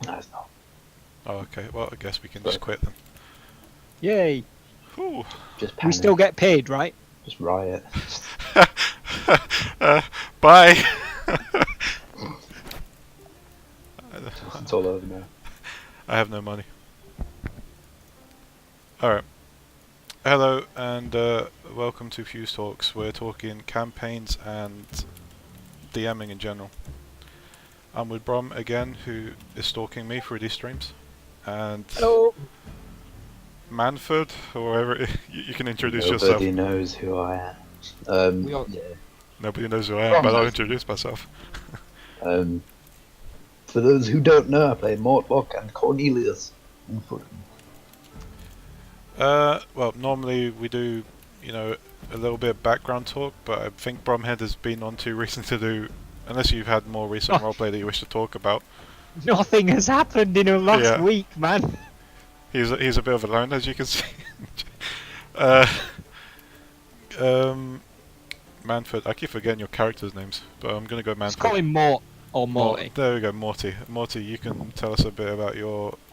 No, it's not. Oh, okay. Well, I guess we can But just quit then. Yay! Whew. just We panic. still get paid, right? Just riot. Bye. It's all over now. I have no money. Alright. Hello and welcome to Fuse Talks. We're talking campaigns and DMing in general. I'm with Brom again, who is stalking me through these streams. And Hello. Manford, or whatever, you can introduce yourself. Nobody knows who I am. We all- Yeah. Nobody knows who I am, but I'll introduce myself. For those who don't know, I play Mortlock and Cornelius. Well, normally we do, a little bit of background talk, but I think Bromhead has been on too recent to do, unless you've had more recent roleplay that you wish to talk about. Nothing has happened in the last week, man. He's a bit of a loner, as you can see. Manford, I keep forgetting your characters' names, but I'm gonna go Manford. Let's call him Mort or Morty. There we go, Morty. Morty, you can tell us a bit about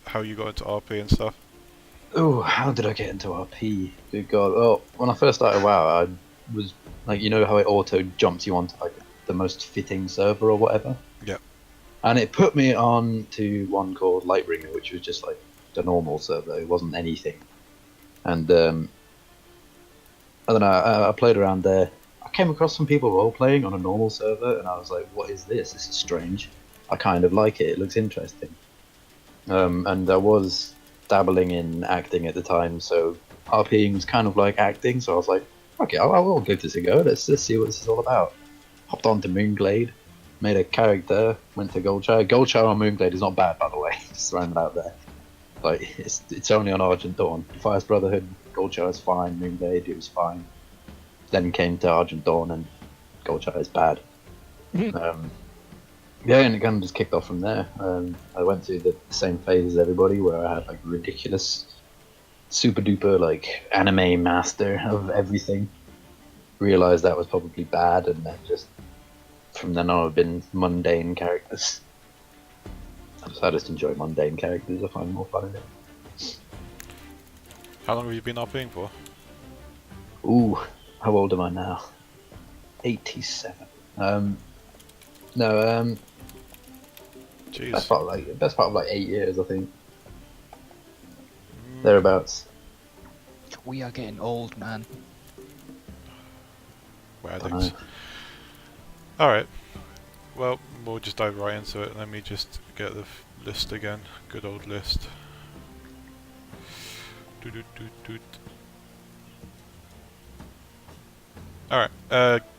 how you got into RP and stuff. Oh, how did I get into RP? Good God. Well, when I first started WoW, I was like, you know how it auto jumps you onto like the most fitting server or whatever? Yeah. And it put me on to one called Lightbringer, which was just like the normal server. It wasn't anything. And I don't know, I played around there. I came across some people role-playing on a normal server, and I was like, what is this? This is strange. I kind of like it. It looks interesting. And I was dabbling in acting at the time, so RPing was kind of like acting, so I was like, okay, I'll give this a go. Let's just see what this is all about. Hopped on to Moonglade, made a character, went to Goldshire. Goldshire on Moonglade is not bad, by the way, just throwing it out there. Like, it's only on Argent Dawn. Defiance Brotherhood, Goldshire is fine, Moonglade, it was fine. Then came to Argent Dawn, and Goldshire is bad. Yeah, and it kind of just kicked off from there. I went through the same phase as everybody, where I had like ridiculous, super duper like anime master of everything. Realized that was probably bad, and then just from then on, I've been mundane characters. So I just enjoy mundane characters. I find more fun in it. How long have you been RPing for? Ooh, how old am I now? 87. Jeez. Best part of like 8 years, I think. Thereabouts. We are getting old, man. Weddings. Alright. Well, we'll just dive right into it. Let me just get the list again. Good old list. Alright,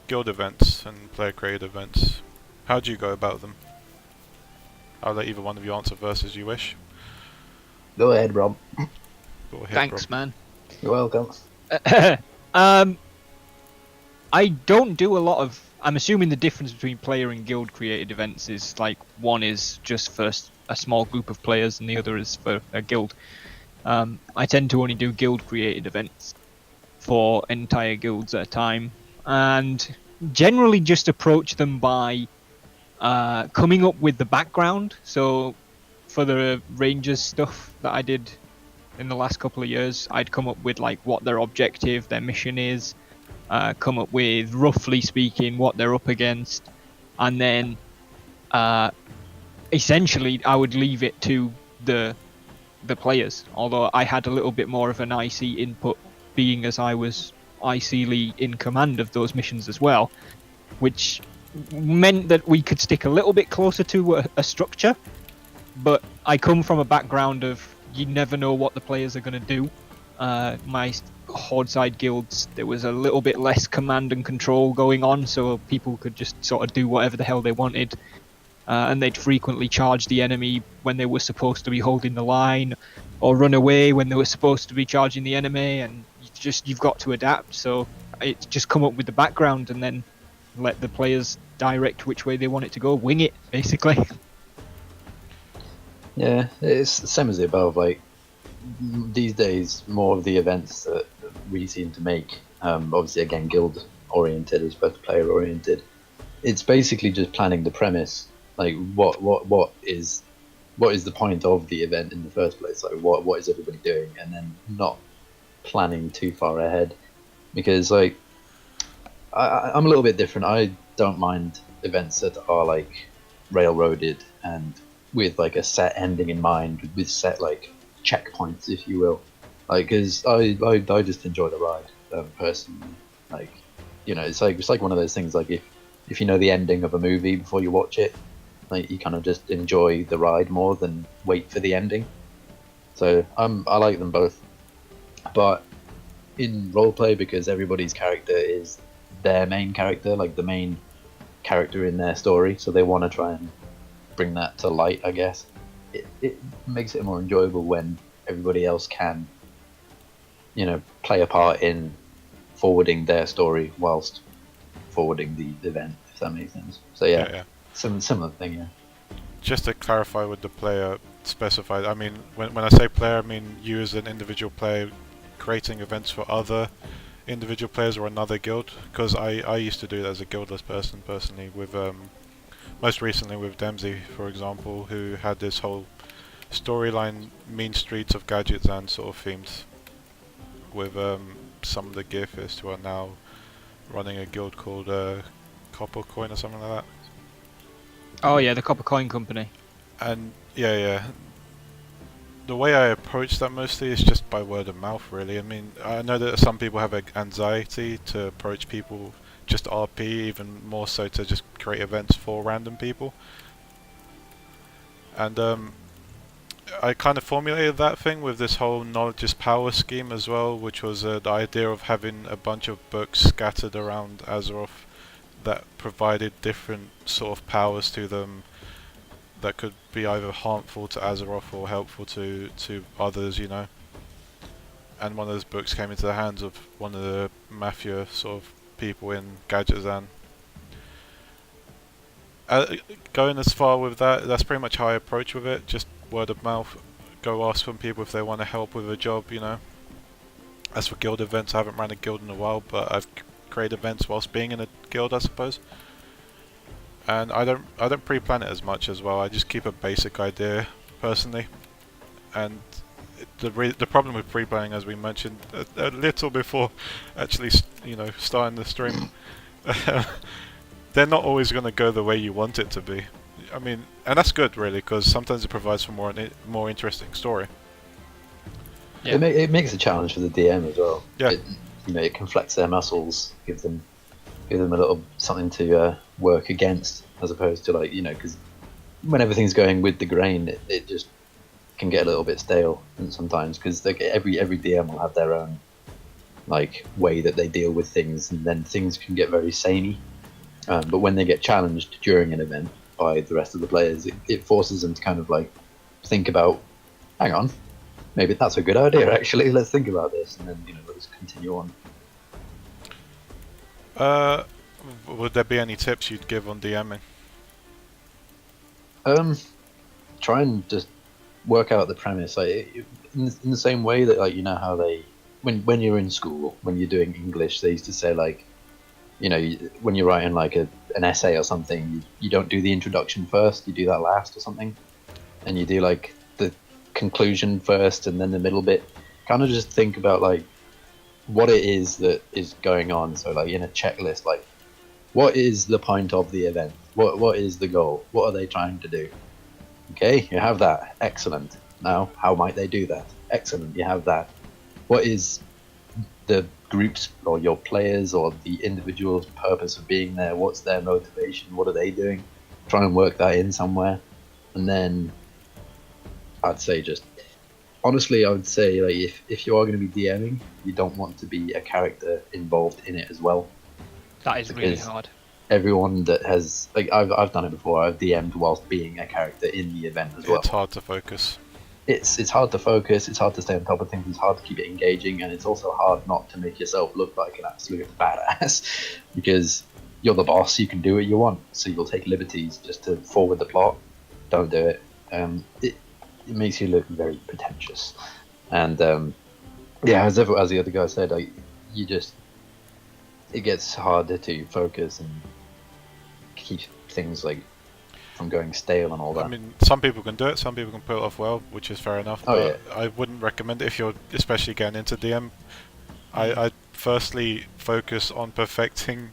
guild events and player created events. How do you go about them? I'll let either one of you answer first as you wish. Go ahead, Rob. Go ahead, Thanks, Rob. man. You're welcome. I don't do a lot of. I'm assuming the difference between player and guild created events is like one is just for a small group of players and the other is for a guild. I tend to only do guild created events for entire guilds at a time, and generally just approach them by coming up with the background. So for the Rangers stuff that I did in the last couple of years, I'd come up with like what their objective, their mission is, come up with, roughly speaking, what they're up against, and then essentially I would leave it to the players, although I had a little bit more of an IC input, being as I was ICly in command of those missions as well, which meant that we could stick a little bit closer to a structure. But I come from a background of you never know what the players are going to do. My Horde side guilds, there was a little bit less command and control going on, so people could just sort of do whatever the hell they wanted. And they'd frequently charge the enemy when they were supposed to be holding the line, or run away when they were supposed to be charging the enemy, and you've got to adapt. So it's just come up with the background and then let the players direct which way they want it to go. Wing it, basically. Yeah, it's the same as the above. Like, these days, more of the events that we seem to make, obviously again guild oriented as opposed to player oriented, it's basically just planning the premise. Like, what is what is the point of the event in the first place? Like, what is everybody doing? And then not planning too far ahead, because like I'm a little bit different. I don't mind events that are like railroaded and with like a set ending in mind, with set like checkpoints, if you will. Like, because I just enjoy the ride personally. Like, you know, it's like one of those things. Like if you know the ending of a movie before you watch it, like you kind of just enjoy the ride more than wait for the ending. So I like them both, but in roleplay, because everybody's character is their main character, like the main character in their story, so they want to try and bring that to light, I guess. It makes it more enjoyable when everybody else can, you know, play a part in forwarding their story whilst forwarding the event, if that makes sense. So yeah. Similar thing, yeah. Just to clarify with the player specified, I mean, when I say player, I mean you as an individual player creating events for other individual players or another guild, because I used to do that as a guildless person personally, with most recently with Dempsey, for example, who had this whole storyline, mean streets of gadgets and sort of themed, with some of the Gearfists who are now running a guild called Copper Coin or something like that. Oh yeah, the Copper Coin Company. And yeah, the way I approach that mostly is just by word of mouth, really. I mean, I know that some people have anxiety to approach people just RP, even more so to just create events for random people. And I kind of formulated that thing with this whole knowledge is power scheme as well, which was the idea of having a bunch of books scattered around Azeroth that provided different sort of powers to them that could be either harmful to Azeroth or helpful to others, you know. And one of those books came into the hands of one of the mafia sort of people in Gadgetzan. Going as far with that, that's pretty much how I approach with it, just word of mouth. Go ask from people if they want to help with a job, you know. As for guild events, I haven't ran a guild in a while, but I've created events whilst being in a guild, I suppose. And I don't pre-plan it as much as well. I just keep a basic idea personally. And the problem with pre-planning, as we mentioned a little before actually, you know, starting the stream, they're not always going to go the way you want it to be. I mean, and that's good really, because sometimes it provides for more interesting story. Yeah. It makes a challenge for the DM as well. Yeah. You know, it can flex their muscles, give them a little something to work against, as opposed to, like, you know, because when everything's going with the grain, it just can get a little bit stale sometimes, because every DM will have their own like way that they deal with things, and then things can get very samey. But when they get challenged during an event by the rest of the players, it forces them to kind of like think about, hang on, maybe that's a good idea actually, let's think about this, and then, you know, let's continue on. Would there be any tips you'd give on DMing? Try and just work out the premise, like in the same way that, like, you know how they, when you're in school, when you're doing English, they used to say, like, you know, when you're writing like an essay or something, you don't do the introduction first, you do that last or something, and you do like the conclusion first and then the middle bit. Kind of just think about like what it is that is going on. So like in a checklist, like what is the point of the event? What is the goal? What are they trying to do? Okay, you have that. Excellent. Now, how might they do that? Excellent, you have that. What is the group's or your players or the individual's purpose of being there? What's their motivation? What are they doing? Try and work that in somewhere. And then I'd say just, honestly, I would say, like, if you are going to be DMing, you don't want to be a character involved in it as well. That is really hard. Everyone that has, like, I've done it before. I've DM'd whilst being a character in the event as well. It's hard to focus. It's hard to focus. It's hard to stay on top of things. It's hard to keep it engaging, and it's also hard not to make yourself look like an absolute badass, because you're the boss. You can do what you want, so you'll take liberties just to forward the plot. Don't do it. It makes you look very pretentious, and yeah, as the other guy said, like, it gets harder to focus and keep things like from going stale and all that. I mean, some people can do it, some people can pull it off well, which is fair enough. Oh, But yeah. I wouldn't recommend it if you're especially getting into DM. I'd firstly focus on perfecting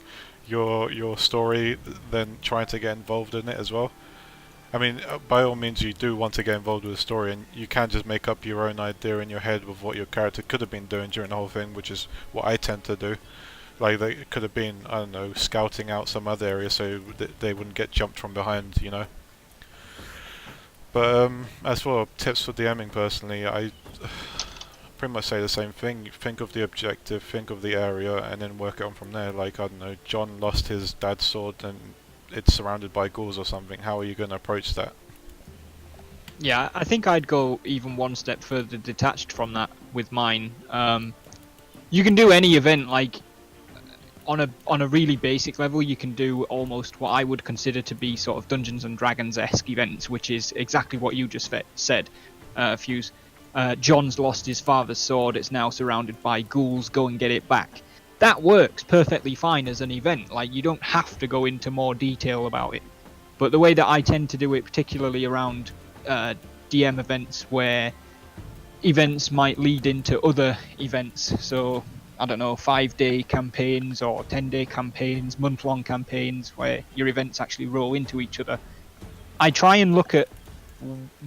your story, then trying to get involved in it as well. I mean, by all means, you do want to get involved with the story, and you can just make up your own idea in your head of what your character could have been doing during the whole thing, which is what I tend to do. Like, they could have been, I don't know, scouting out some other area so they wouldn't get jumped from behind, you know. But as for tips for DMing personally, I pretty much say the same thing. Think of the objective, think of the area, and then work it on from there. Like, I don't know, John lost his dad's sword and it's surrounded by ghouls or something. How are you going to approach that? Yeah, I think I'd go even one step further detached from that with mine. You can do any event, like on a really basic level. You can do almost what I would consider to be sort of Dungeons and Dragons-esque events, which is exactly what you just said, Fuse. John's lost his father's sword, it's now surrounded by ghouls, go and get it back. That works perfectly fine as an event, like you don't have to go into more detail about it. But the way that I tend to do it, particularly around DM events where events might lead into other events, so I don't know, 5-day campaigns or 10-day campaigns, month-long campaigns where your events actually roll into each other, I try and look at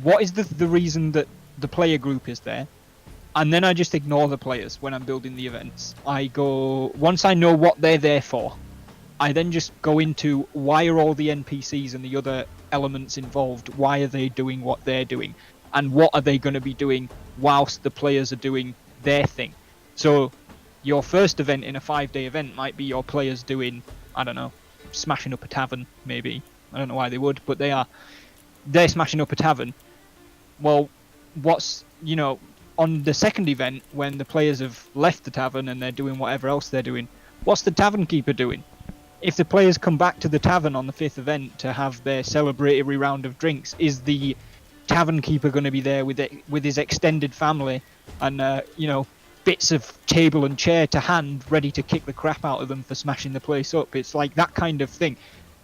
what is the reason that the player group is there, and then I just ignore the players when I'm building the events. I go, once I know what they're there for, I then just go into why are all the NPCs and the other elements involved, why are they doing what they're doing, and what are they going to be doing whilst the players are doing their thing. So your first event in a 5-day event might be your players doing, I don't know, smashing up a tavern, maybe. I don't know why they would, but they're smashing up a tavern. Well, what's, you know, on the second event, when the players have left the tavern and they're doing whatever else they're doing, what's the tavern keeper doing? If the players come back to the tavern on the 5th event to have their celebratory round of drinks, is the tavern keeper going to be there with his extended family and you know, bits of table and chair to hand, ready to kick the crap out of them for smashing the place up? It's like that kind of thing.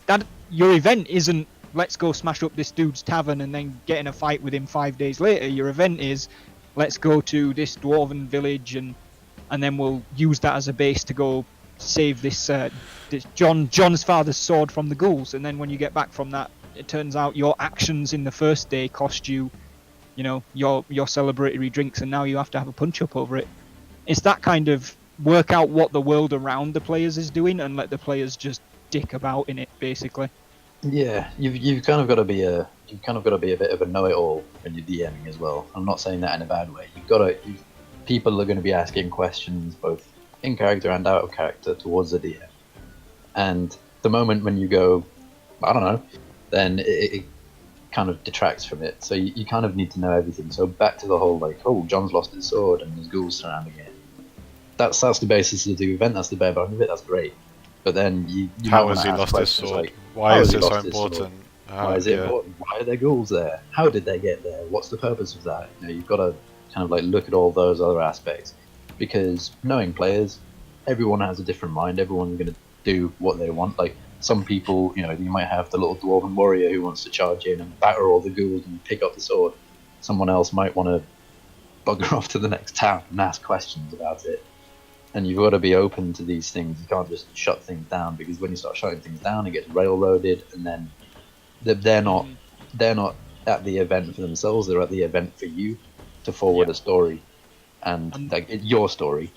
That your event isn't let's go smash up this dude's tavern and then get in a fight with him 5 days later. Your event is let's go to this dwarven village and then we'll use that as a base to go save this John's father's sword from the ghouls. And then when you get back from that, it turns out your actions in the first day cost you, you know, your celebratory drinks, and now you have to have a punch up over it. It's that kind of work out what the world around the players is doing and let the players just dick about in it, basically. Yeah, you've kind of got to be a bit of a know-it-all when you're DMing as well. I'm not saying that in a bad way. People are going to be asking questions both in character and out of character towards the DM, and the moment when you go, I don't know, then it kind of detracts from it. So you kind of need to know everything. So back to the whole like, oh, John's lost his sword and there's ghouls surrounding it. That's the basis of the event. That's the bare bone of it. That's great. But then you how has he lost his sword? Like, why is it so important? Why is it important? Why are there ghouls there? How did they get there? What's the purpose of that? You know, you've got to kind of like look at all those other aspects, because knowing players, everyone has a different mind. Everyone's going to do what they want. Like some people, you know, you might have the little dwarven warrior who wants to charge in and batter all the ghouls and pick up the sword. Someone else might want to bugger off to the next town and ask questions about it. And you've got to be open to these things. You can't just shut things down, because when you start shutting things down, it gets railroaded, and then they're not at the event for themselves. They're at the event for you to forward a story, and like your story,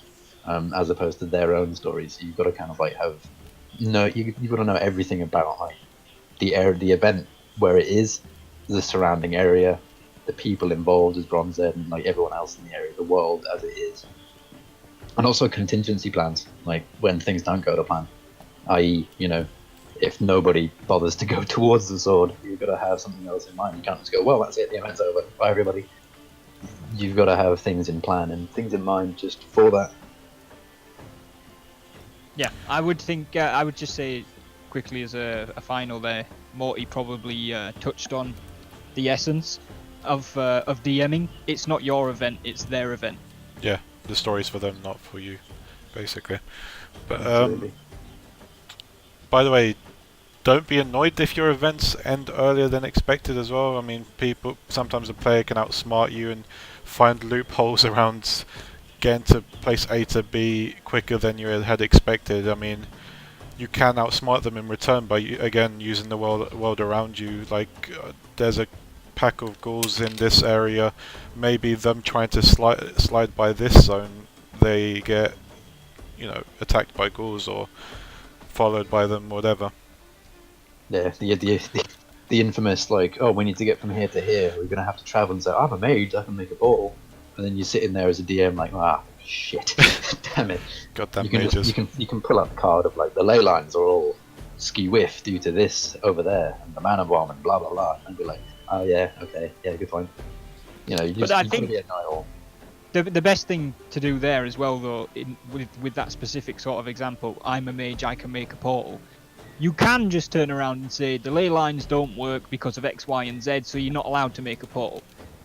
as opposed to their own story. So you've got to kind of like you've got to know everything about like the event, where it is, the surrounding area, the people involved, as Bron said, and like everyone else in the area, the world as it is. And also contingency plans, like when things don't go to plan, i.e., you know, if nobody bothers to go towards the sword, you've got to have something else in mind. You can't just go, well, that's it, the event's over, bye everybody. You've got to have things in plan and things in mind just for that. Yeah, I would think, I would just say quickly as a final there, Morty probably touched on the essence of DMing. It's not your event, it's their event. Yeah, the story's for them, not for you, basically. But Absolutely. by the way, don't be annoyed if your events end earlier than expected as well. I mean, sometimes a player can outsmart you and find loopholes around getting to place A to B quicker than you had expected. I mean, you can outsmart them in return by again using the world around you. Like there's a pack of ghouls in this area, maybe them trying to slide by this zone, they get, you know, attacked by ghouls or followed by them, whatever. Yeah, the infamous, like, oh, we need to get from here to here, we're gonna have to travel, and say, I'm a mage, I can make a portal, and then you sit in there as a DM like, shit, damn it. Goddamn mages. You can pull up the card of like the ley lines are all skew-whiff due to this over there, and the mana bomb and blah blah blah, and be like, oh yeah, okay, yeah, good point. You know, you just gotta be a know-it-all. The best thing to do there as well, though, with that specific sort of example, I'm a mage, I can make a portal. You can just turn around and say the ley lines don't work because of X, Y, and Z, so you're not allowed to make a portal.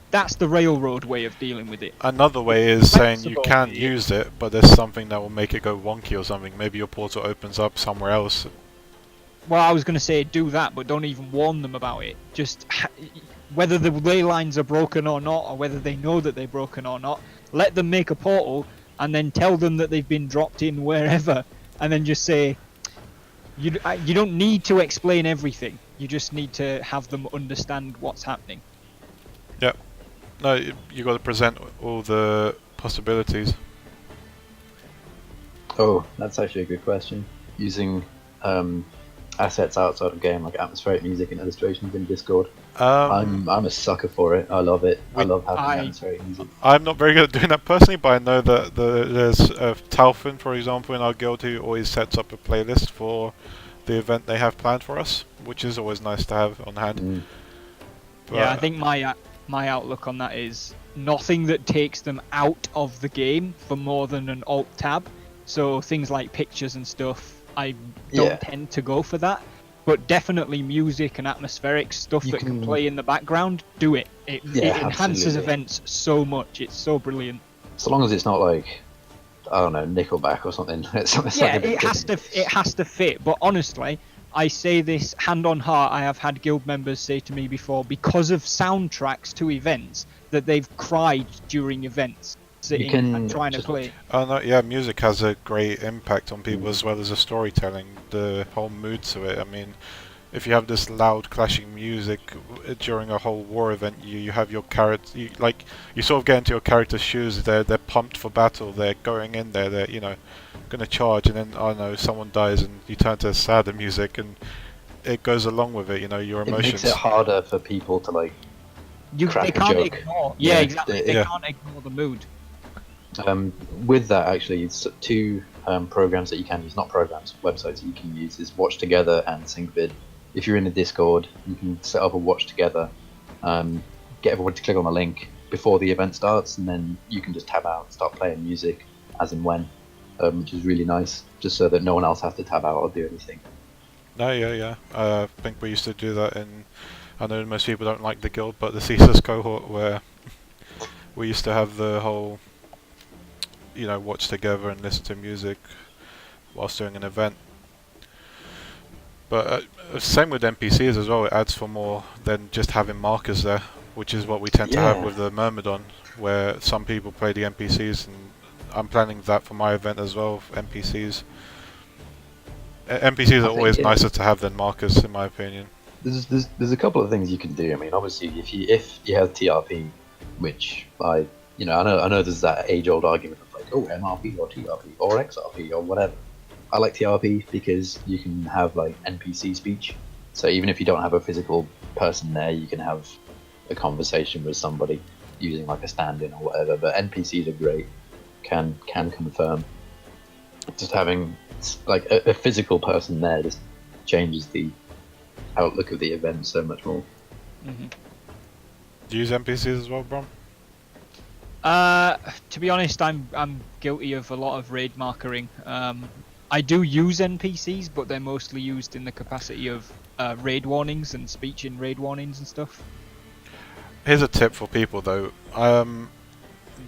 That's the railroad way of dealing with it. Another way is saying you can use it, but there's something that will make it go wonky or something. Maybe your portal opens up somewhere else. Well, I was going to say do that, but don't even warn them about it. Just whether the ley lines are broken or not, or whether they know that they're broken or not, let them make a portal, and then tell them that they've been dropped in wherever, and then just say, you don't need to explain everything. You just need to have them understand what's happening. Yep. No, you got to present all the possibilities. Oh, that's actually a good question. Using assets outside of game, like atmospheric music and illustrations in Discord. I'm a sucker for it. I love it. I love having atmospheric music. I'm not very good at doing that personally, but I know that there's Talfin, for example, in our guild who always sets up a playlist for the event they have planned for us, which is always nice to have on hand. Yeah, I think my outlook on that is nothing that takes them out of the game for more than an alt tab. So things like pictures and stuff, I don't tend to go for that. But definitely music and atmospheric stuff that can play in the background, do it. It enhances events so much. It's so brilliant. So long as it's not like, I don't know, Nickelback or something. It has to fit. But honestly, I say this hand on heart, I have had guild members say to me before, because of soundtracks to events, that they've cried during events, sitting and trying to play. Oh no, yeah, music has a great impact on people as well as the storytelling, the whole mood to it. I mean, if you have this loud clashing music during a whole war event, you have your character, you sort of get into your character's shoes. They're pumped for battle. They're going in there. They're going to charge, and then I don't know, someone dies, and you turn to sadder music, and it goes along with it. You know, your emotions. It makes it harder for people to crack they can't a joke. Ignore. Yeah, exactly. They can't ignore the mood. With that, actually, it's two programs that you can use, not programs, websites that you can use, is Watch Together and SyncVid. If you're in the Discord, you can set up a Watch Together, get everyone to click on the link before the event starts, and then you can just tab out and start playing music as and when, which is really nice, just so that no one else has to tab out or do anything. No, yeah. I think we used to do that in, I know most people don't like the guild, but the CSIS cohort, where we used to have the whole, watch together and listen to music whilst doing an event. But same with NPCs as well, it adds for more than just having markers there, which is what we tend to have with the Myrmidon, where some people play the NPCs, and I'm planning that for my event as well, NPCs. NPCs are always nicer to have than markers, in my opinion. There's a couple of things you can do. I mean, obviously, if you have TRP, which I know there's that age-old argument of like, oh, MRP or TRP or XRP or whatever. I like TRP because you can have like NPC speech. So even if you don't have a physical person there, you can have a conversation with somebody using like a stand-in or whatever. But NPCs are great. Can confirm. Just having like a physical person there just changes the outlook of the event so much more. Mm-hmm. Do you use NPCs as well, Brom? To be honest, I'm guilty of a lot of raid markering. I do use NPCs, but they're mostly used in the capacity of raid warnings and speech in raid warnings and stuff. Here's a tip for people though.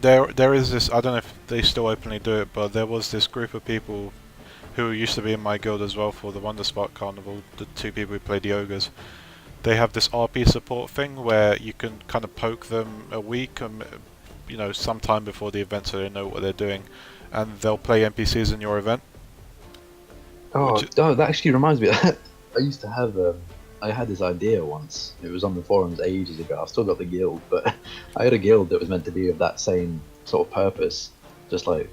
There is this, I don't know if they still openly do it, but there was this group of people who used to be in my guild as well for the Wonderspark Carnival, the two people who play the ogres. They have this RP support thing where you can kind of poke them a week, sometime before the event, so they know what they're doing, and they'll play NPCs in your event. Oh, that actually reminds me. I used to have. I had this idea once. It was on the forums ages ago. I've still got the guild, but I had a guild that was meant to be of that same sort of purpose, just like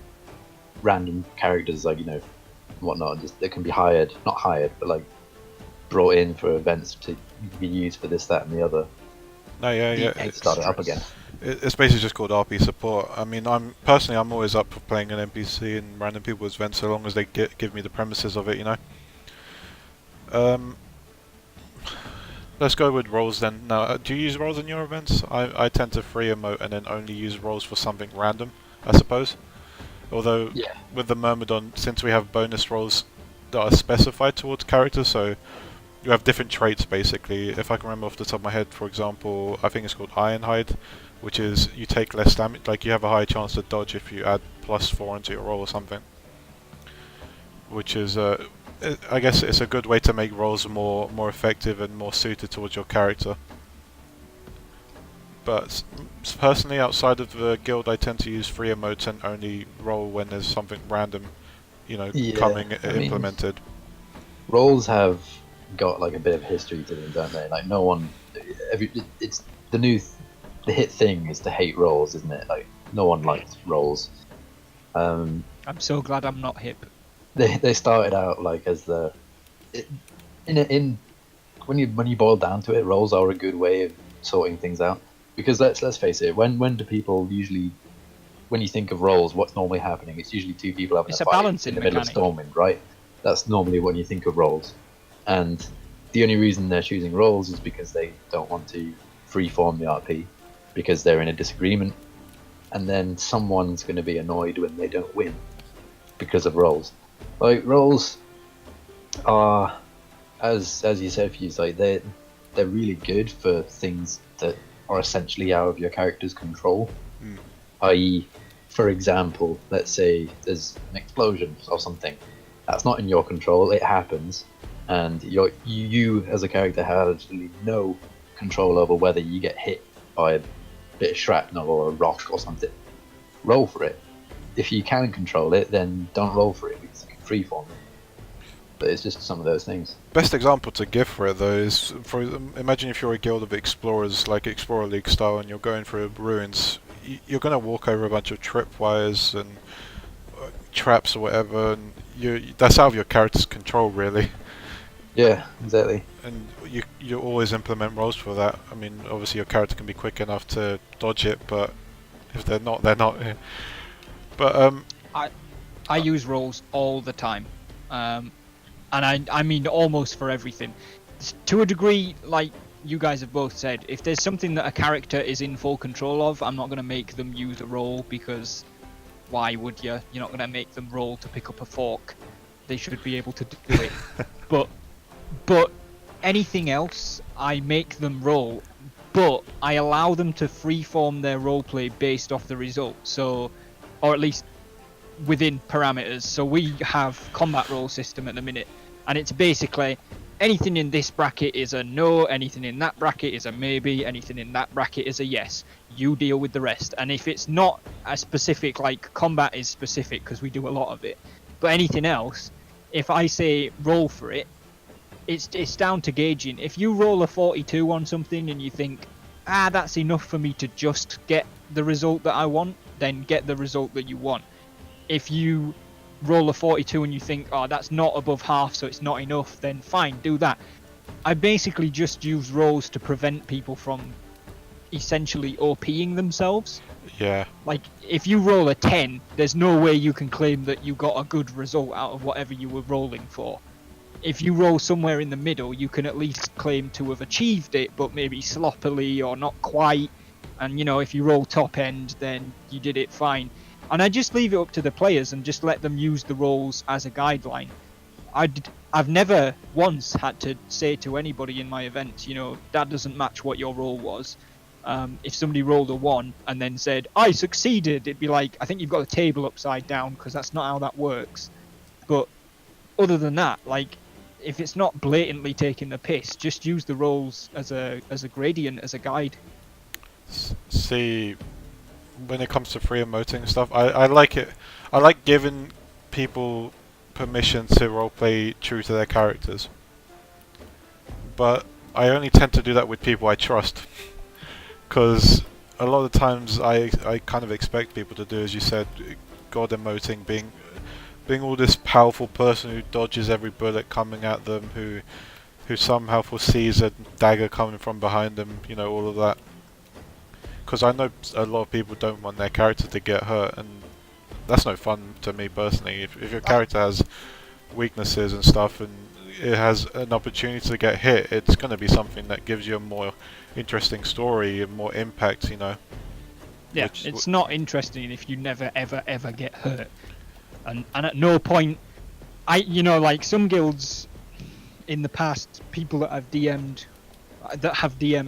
random characters, like whatnot. Just that can be hired, not hired, but like brought in for events to be used for this, that, and the other. No, yeah. Start it up again. It's basically just called RP support. I mean, I'm always up for playing an NPC in random people's events, so long as they give me the premises of it, Let's go with roles then. Now, do you use roles in your events? I tend to free emote and then only use roles for something random, I suppose. Although, with the Myrmidon, since we have bonus roles that are specified towards characters, so you have different traits basically. If I can remember off the top of my head, for example, I think it's called Ironhide, which is you take less damage, like you have a higher chance to dodge if you add +4 into your roll or something. Which is, I guess it's a good way to make rolls more effective and more suited towards your character. But personally, outside of the guild, I tend to use free emotes and only roll when there's something random, coming implemented. Roles have got like a bit of history to them, don't they? Like no one, it's the hit thing is to hate roles, isn't it? Like no one likes roles. I'm so glad I'm not hip. They started out like as when you boil down to it, roles are a good way of sorting things out. Because let's face it, when do people usually, when you think of roles, what's normally happening? It's usually two people having a fight in the middle of Stormwind, right? That's normally when you think of roles. And the only reason they're choosing roles is because they don't want to freeform the RP, because they're in a disagreement, and then someone's going to be annoyed when they don't win because of roles. Like roles are, as you said, Fuse, like they're really good for things that are essentially out of your character's control. I.e., for example, let's say there's an explosion or something that's not in your control. It happens, and you as a character have absolutely no control over whether you get hit by a bit of shrapnel or a rock or something. Roll for it. If you can control it, then don't roll for it because you can freeform it. But it's just some of those things. Best example to give for it though is, imagine if you're a guild of explorers, like Explorer League style, and you're going through ruins. You're going to walk over a bunch of tripwires and traps or whatever, and that's out of your character's control, really. Yeah, exactly. And you always implement roles for that. I mean, obviously your character can be quick enough to dodge it, but if they're not, they're not. But I use roles all the time. And I mean almost for everything. To a degree, like you guys have both said, if there's something that a character is in full control of, I'm not going to make them use a roll, because why would you? You're not going to make them roll to pick up a fork. They should be able to do it. But anything else, I make them roll, but I allow them to freeform their roleplay based off the result. So, or at least within parameters. So we have combat roll system at the minute, and it's basically anything in this bracket is a no, anything in that bracket is a maybe, anything in that bracket is a yes. You deal with the rest. And if it's not as specific, like combat is specific because we do a lot of it, but anything else, if I say roll for it, it's down to gauging. If you roll a 42 on something and you think, that's enough for me to just get the result that I want, then get the result that you want. If you roll a 42 and you think, that's not above half, so it's not enough, then fine, do that. I basically just use rolls to prevent people from essentially OPing themselves. Yeah. Like, if you roll a 10, there's no way you can claim that you got a good result out of whatever you were rolling for. If you roll somewhere in the middle, you can at least claim to have achieved it, but maybe sloppily or not quite. And, if you roll top end, then you did it fine. And I just leave it up to the players and just let them use the rolls as a guideline. I've never once had to say to anybody in my event, that doesn't match what your roll was. If somebody rolled a 1 and then said, I succeeded, it'd be like, I think you've got the table upside down, because that's not how that works. But other than that, like, if it's not blatantly taking the piss, just use the roles as a gradient, as a guide. See, when it comes to free emoting and stuff, I like it. I like giving people permission to roleplay true to their characters, but I only tend to do that with people I trust, because a lot of the times I kind of expect people to do, as you said, god emoting, being all this powerful person who dodges every bullet coming at them, who somehow foresees a dagger coming from behind them, you know, all of that. Because I know a lot of people don't want their character to get hurt, and that's no fun to me personally. If your character has weaknesses and stuff, and it has an opportunity to get hit, it's going to be something that gives you a more interesting story and more impact, you know. Yeah, it's not interesting if you never ever get hurt, and at no point, like some guilds in the past, people that have DM'd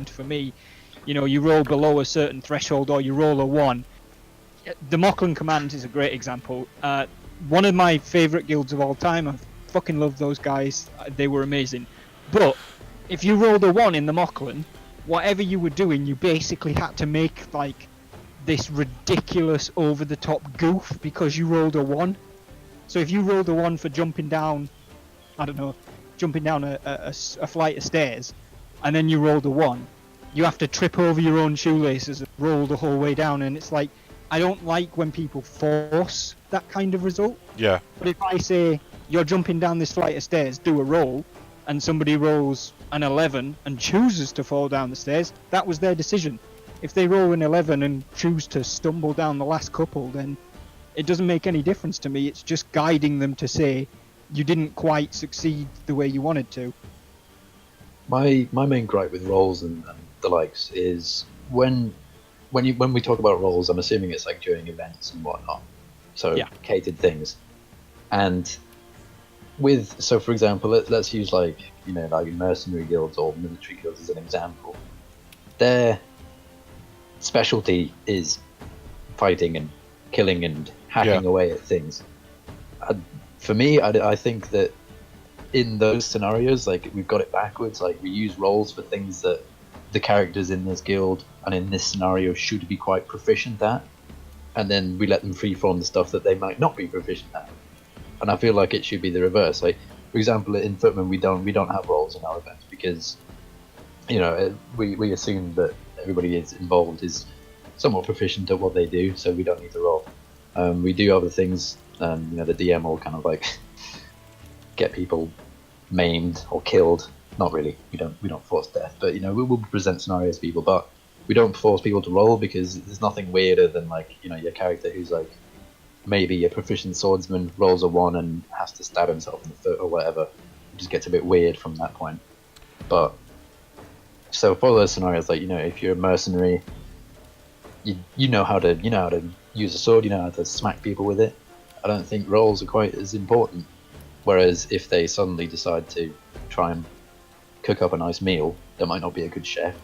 for me, you roll below a certain threshold or you roll a 1. The Mocklin Command is a great example. One of my favourite guilds of all time. I fucking love those guys. They were amazing. But if you rolled a 1 in the Mocklin, whatever you were doing, you basically had to make like this ridiculous over-the-top goof because you rolled a 1. So if you rolled a 1 for jumping down, I don't know, a flight of stairs, and then you rolled a 1, you have to trip over your own shoelaces and roll the whole way down, and it's like, I don't like when people force that kind of result. Yeah. But if I say, you're jumping down this flight of stairs, do a roll, and somebody rolls an 11 and chooses to fall down the stairs, that was their decision. If they roll an 11 and choose to stumble down the last couple, then it doesn't make any difference to me. It's just guiding them to say, you didn't quite succeed the way you wanted to. My main gripe with rolls and the likes is when we talk about rolls, I'm assuming it's like during events and whatnot, so yeah. catered things. And so for example, let's use like mercenary guilds or military guilds as an example. Their specialty is fighting and killing and hacking away at things. For me, I think that in those scenarios, like, we've got it backwards. Like, we use roles for things that the characters in this guild and in this scenario should be quite proficient at, and then we let them freeform the stuff that they might not be proficient at. And I feel like it should be the reverse. Like, for example, in Footman, we don't have roles in our events because we assume that everybody is involved is somewhat proficient at what they do, so we don't need to roll. We do other things. The DM will kind of like get people maimed or killed. Not really. We don't force death, but we will present scenarios to people, but we don't force people to roll because there's nothing weirder than like your character who's like maybe a proficient swordsman rolls a 1 and has to stab himself in the foot or whatever. It just gets a bit weird from that point. But so for those scenarios, like if you're a mercenary, you know how to use a sword, you know how to smack people with it. I don't think rolls are quite as important. Whereas if they suddenly decide to try and cook up a nice meal that might not be a good chef,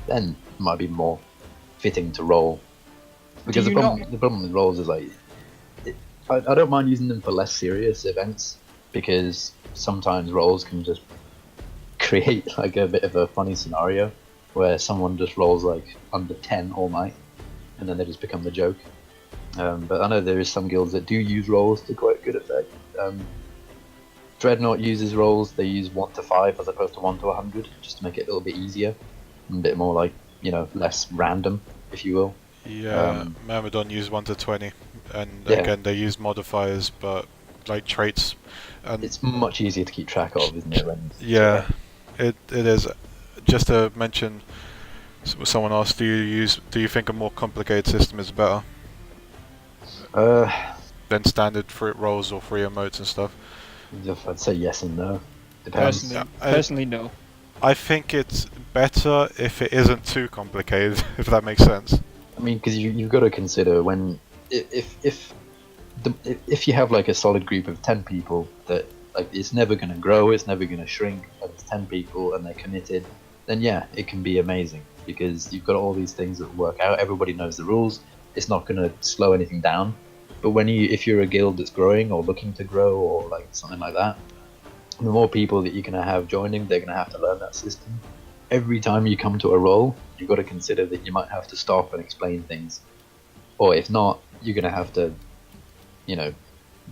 then it might be more fitting to roll. Because the problem with rolls is like, I don't mind using them for less serious events, because sometimes rolls can just create like a bit of a funny scenario where someone just rolls like under 10 all night and then they just become the joke. But I know there is some guilds that do use rolls to quite good effect. Dreadnought uses rolls. They use 1 to 5 as opposed to 1 to 100, just to make it a little bit easier and a bit more like less random, if you will. Yeah, Myrmidon use 1 to 20, and again they use modifiers, but like traits. And it's much easier to keep track of, isn't it? It is. Just to mention, someone asked, do you think a more complicated system is better than standard fruit rolls or free emotes and stuff? I'd say yes and no. Depends. Personally, no. I think it's better if it isn't too complicated, if that makes sense. I mean, because you've got to consider if you have like a solid group of 10 people that like it's never going to grow, it's never going to shrink, and it's 10 people and they're committed, then yeah, it can be amazing because you've got all these things that work out. Everybody knows the rules. It's not going to slow anything down. But if you're a guild that's growing or looking to grow or like something like that, the more people that you're going to have joining, they're going to have to learn that system. Every time you come to a roll, you've got to consider that you might have to stop and explain things. Or if not, you're going to have to, you know,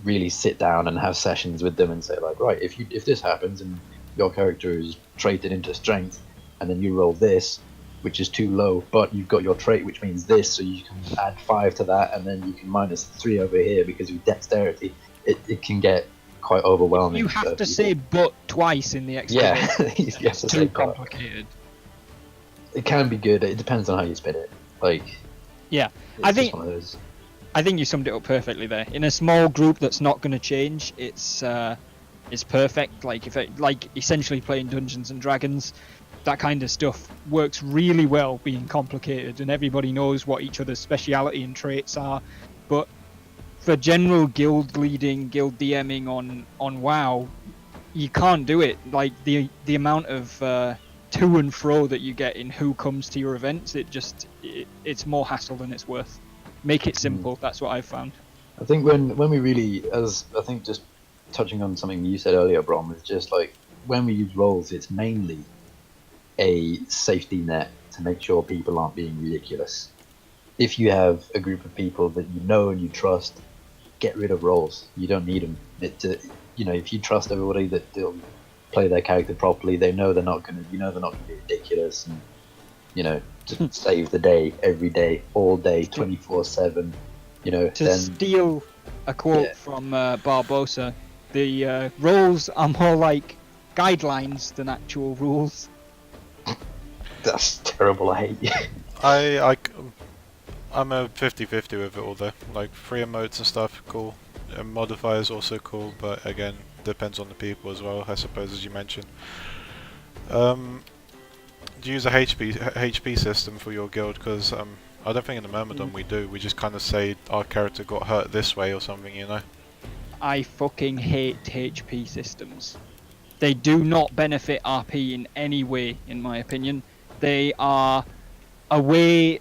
really sit down and have sessions with them and say, like, right, if this happens and your character is traded into strength, and then you roll this, which is too low, but you've got your trait, which means this, so you can add 5 to that, and then you can minus 3 over here because of dexterity. It can get quite overwhelming. You have to say "but" twice in the explanation. Yeah, you have to say too complicated. It can be good. It depends on how you spin it. Like, Yeah, it's I just think one of those. I think you summed it up perfectly there. In a small group that's not going to change, it's perfect. Like essentially playing Dungeons and Dragons, that kind of stuff works really well being complicated, and everybody knows what each other's speciality and traits are. But for general guild leading, guild DMing on WoW, you can't do it. Like the amount of to and fro that you get in who comes to your events, it's more hassle than it's worth. Make it simple. That's what I've found. I think when we really, just touching on something you said earlier, Brom, is just like when we use rolls, it's mainly a safety net to make sure people aren't being ridiculous. If you have a group of people that you know and you trust, get rid of rolls. You don't need them. If you trust everybody that they'll play their character properly, they're not going to be ridiculous, and just save the day every day, all day, 24/7. Steal a quote from Barbosa, the rules are more like guidelines than actual rules. That's terrible. I hate you. I'm a 50-50 with it all though. Like free emotes and stuff, cool. And modifiers also cool, but again, depends on the people as well, I suppose, as you mentioned. Do you use a HP system for your guild? Because I don't think in the Myrmidon we do. We just kind of say our character got hurt this way or something, you know? I fucking hate HP systems. They do not benefit RP in any way, in my opinion. They are a way...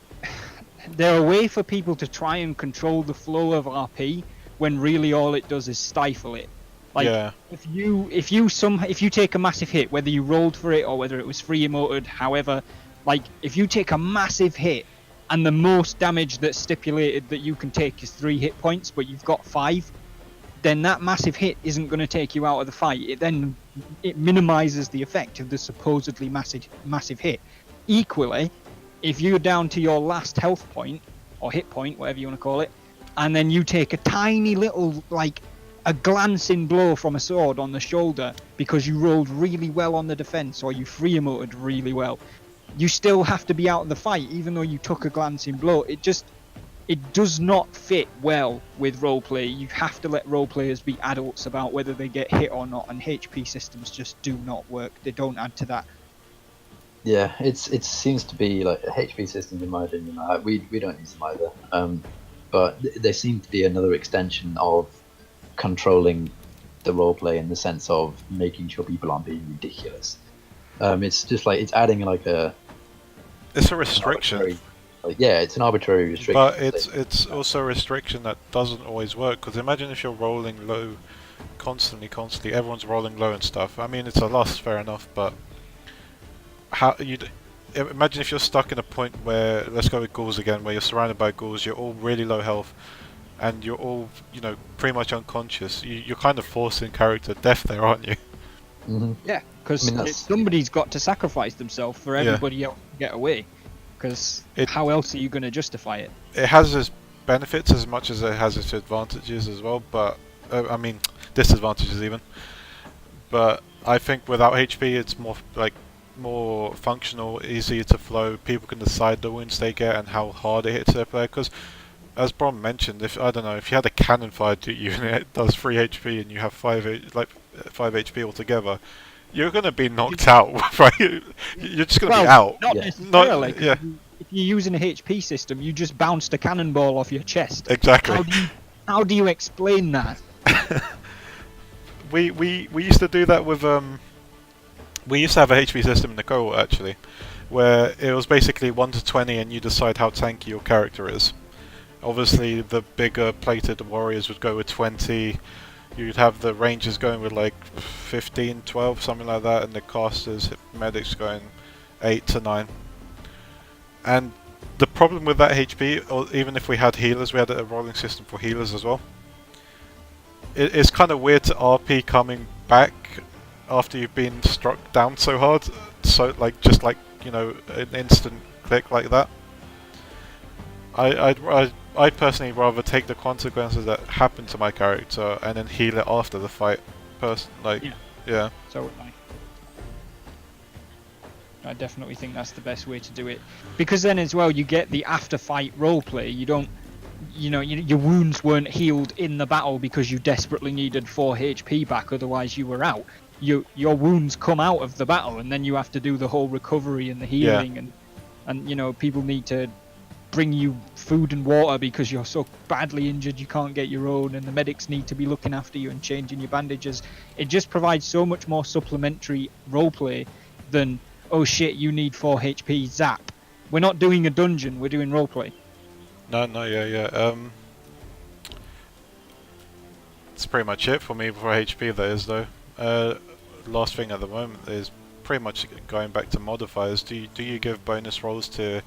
They're a way for people to try and control the flow of RP when really all it does is stifle it. Like, yeah. if you take a massive hit, whether you rolled for it or whether it was free emoted, however, like if you take a massive hit and the most damage that's stipulated that you can take is 3 hit points, but you've got 5, then that massive hit isn't going to take you out of the fight. It minimizes the effect of the supposedly massive hit. Equally, if you're down to your last health point or hit point, whatever you want to call it, and then you take a tiny little, like a glancing blow from a sword on the shoulder because you rolled really well on the defense or you free emoted really well, you still have to be out of the fight even though you took a glancing blow. It does not fit well with roleplay. You have to let roleplayers be adults about whether they get hit or not, and HP systems just do not work. They don't add to that. Yeah, it seems to be like HP systems, in my opinion. We don't use them either, but they seem to be another extension of controlling the roleplay in the sense of making sure people aren't being ridiculous. It's just like it's adding like it's a restriction. It's an arbitrary restriction. But it's also a restriction that doesn't always work, because imagine if you're rolling low constantly, everyone's rolling low and stuff. I mean, it's a loss, fair enough, but imagine if you're stuck in a point where, let's go with ghouls again, where you're surrounded by ghouls, you're all really low health, and you're all, pretty much unconscious. You're kind of forcing character death there, aren't you? Mm-hmm. Yeah, because somebody's got to sacrifice themselves for everybody else to get away. Because how else are you going to justify it? It has its benefits as much as it has its advantages as well, but I mean disadvantages even. But I think without HP, it's more functional, easier to flow. People can decide the wounds they get and how hard it hits their player. Because as Brom mentioned, if you had a cannon fired at you and it does 3 HP and you have 5 HP altogether, you're going to be knocked out, right? You're just going to be out. Not necessarily. If you're using a HP system, you just bounced a cannonball off your chest. Exactly. How do you explain that? We used to do that with we used to have a HP system in the cohort actually, where it was basically 1 to 20 and you decide how tanky your character is. Obviously, the bigger plated warriors would go with 20. you'd have the rangers going with like 15, 12, something like that, and the casters, medics going 8 to 9. And the problem with that HP, or even if we had healers, we had a rolling system for healers as well. It's kind of weird to RP coming back after you've been struck down so hard, so like just like, you know, an instant click like that. I'd personally rather take the consequences that happen to my character and then heal it after the fight. Yeah. So would I definitely think that's the best way to do it, because then as well you get the after fight roleplay. You don't, your wounds weren't healed in the battle because you desperately needed 4 HP back, otherwise you were out. Your wounds come out of the battle, and then you have to do the whole recovery and the healing, and people need to bring you food and water because you're so badly injured you can't get your own, and the medics need to be looking after you and changing your bandages. It just provides so much more supplementary roleplay than, oh shit, you need 4 HP, zap. We're not doing a dungeon, we're doing roleplay. No, yeah. That's pretty much it for me for HP, that is, though. Last thing at the moment is pretty much going back to modifiers. Do you give bonus rolls to,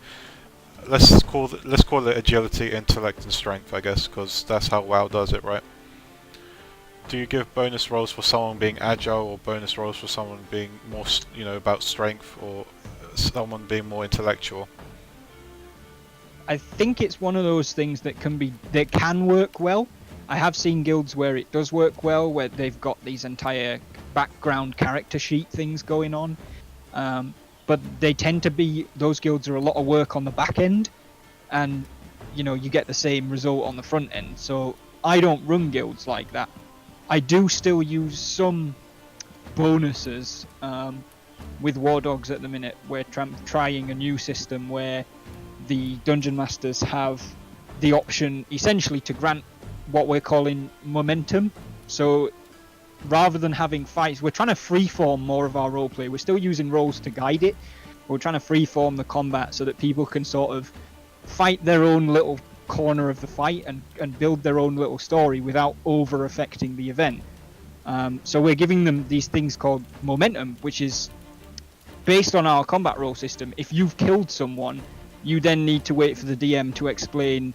let's call it agility, intellect, and strength, I guess, because that's how WoW does it, right? Do you give bonus rolls for someone being agile, or bonus rolls for someone being more, about strength, or someone being more intellectual? I think it's one of those things that can work well. I have seen guilds where it does work well, where they've got these entire background character sheet things going on. But they tend to be, those guilds are a lot of work on the back end, and you get the same result on the front end. So I don't run guilds like that. I do still use some bonuses with War Dogs at the minute. We're trying a new system where the dungeon masters have the option essentially to grant what we're calling momentum. So rather than having fights, we're trying to freeform more of our roleplay. We're still using roles to guide it. We're trying to freeform the combat so that people can sort of fight their own little corner of the fight and build their own little story without over affecting the event. So we're giving them these things called momentum, which is based on our combat role system. If you've killed someone, you then need to wait for the DM to explain,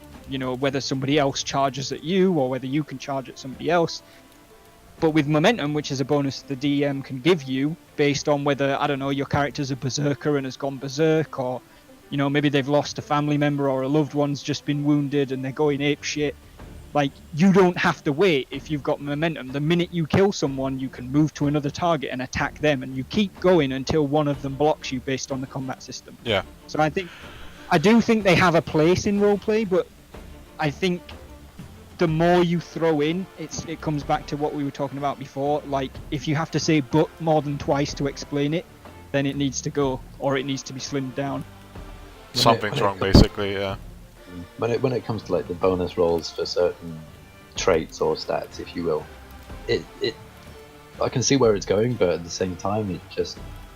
whether somebody else charges at you or whether you can charge at somebody else. But with momentum, which is a bonus the DM can give you based on whether, I don't know, your character's a berserker and has gone berserk, or maybe they've lost a family member or a loved one's just been wounded and they're going apeshit. Like, you don't have to wait if you've got momentum. The minute you kill someone, you can move to another target and attack them, and you keep going until one of them blocks you based on the combat system. Yeah. So I do think they have a place in roleplay, but I think the more you throw in, it comes back to what we were talking about before. Like, if you have to say "but" more than twice to explain it, then it needs to go, or it needs to be slimmed down. Something's wrong, basically, yeah. When it comes to like the bonus rolls for certain traits or stats, if you will, I can see where it's going, but at the same time,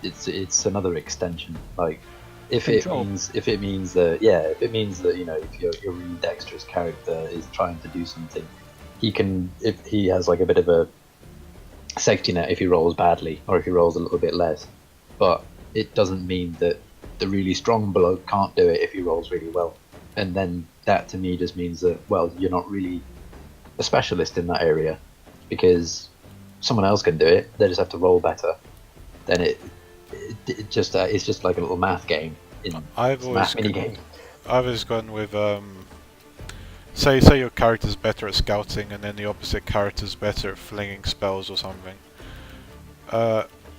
it's another extension. Like, if it means that if your really dexterous character is trying to do something, if he has like a bit of a safety net if he rolls badly or if he rolls a little bit less, but it doesn't mean that the really strong bloke can't do it if he rolls really well. And then that to me just means that, well, you're not really a specialist in that area, because someone else can do it. They just have to roll better. Then it's just like a little math game. I've always gone with say your character's better at scouting, and then the opposite character's better at flinging spells or something.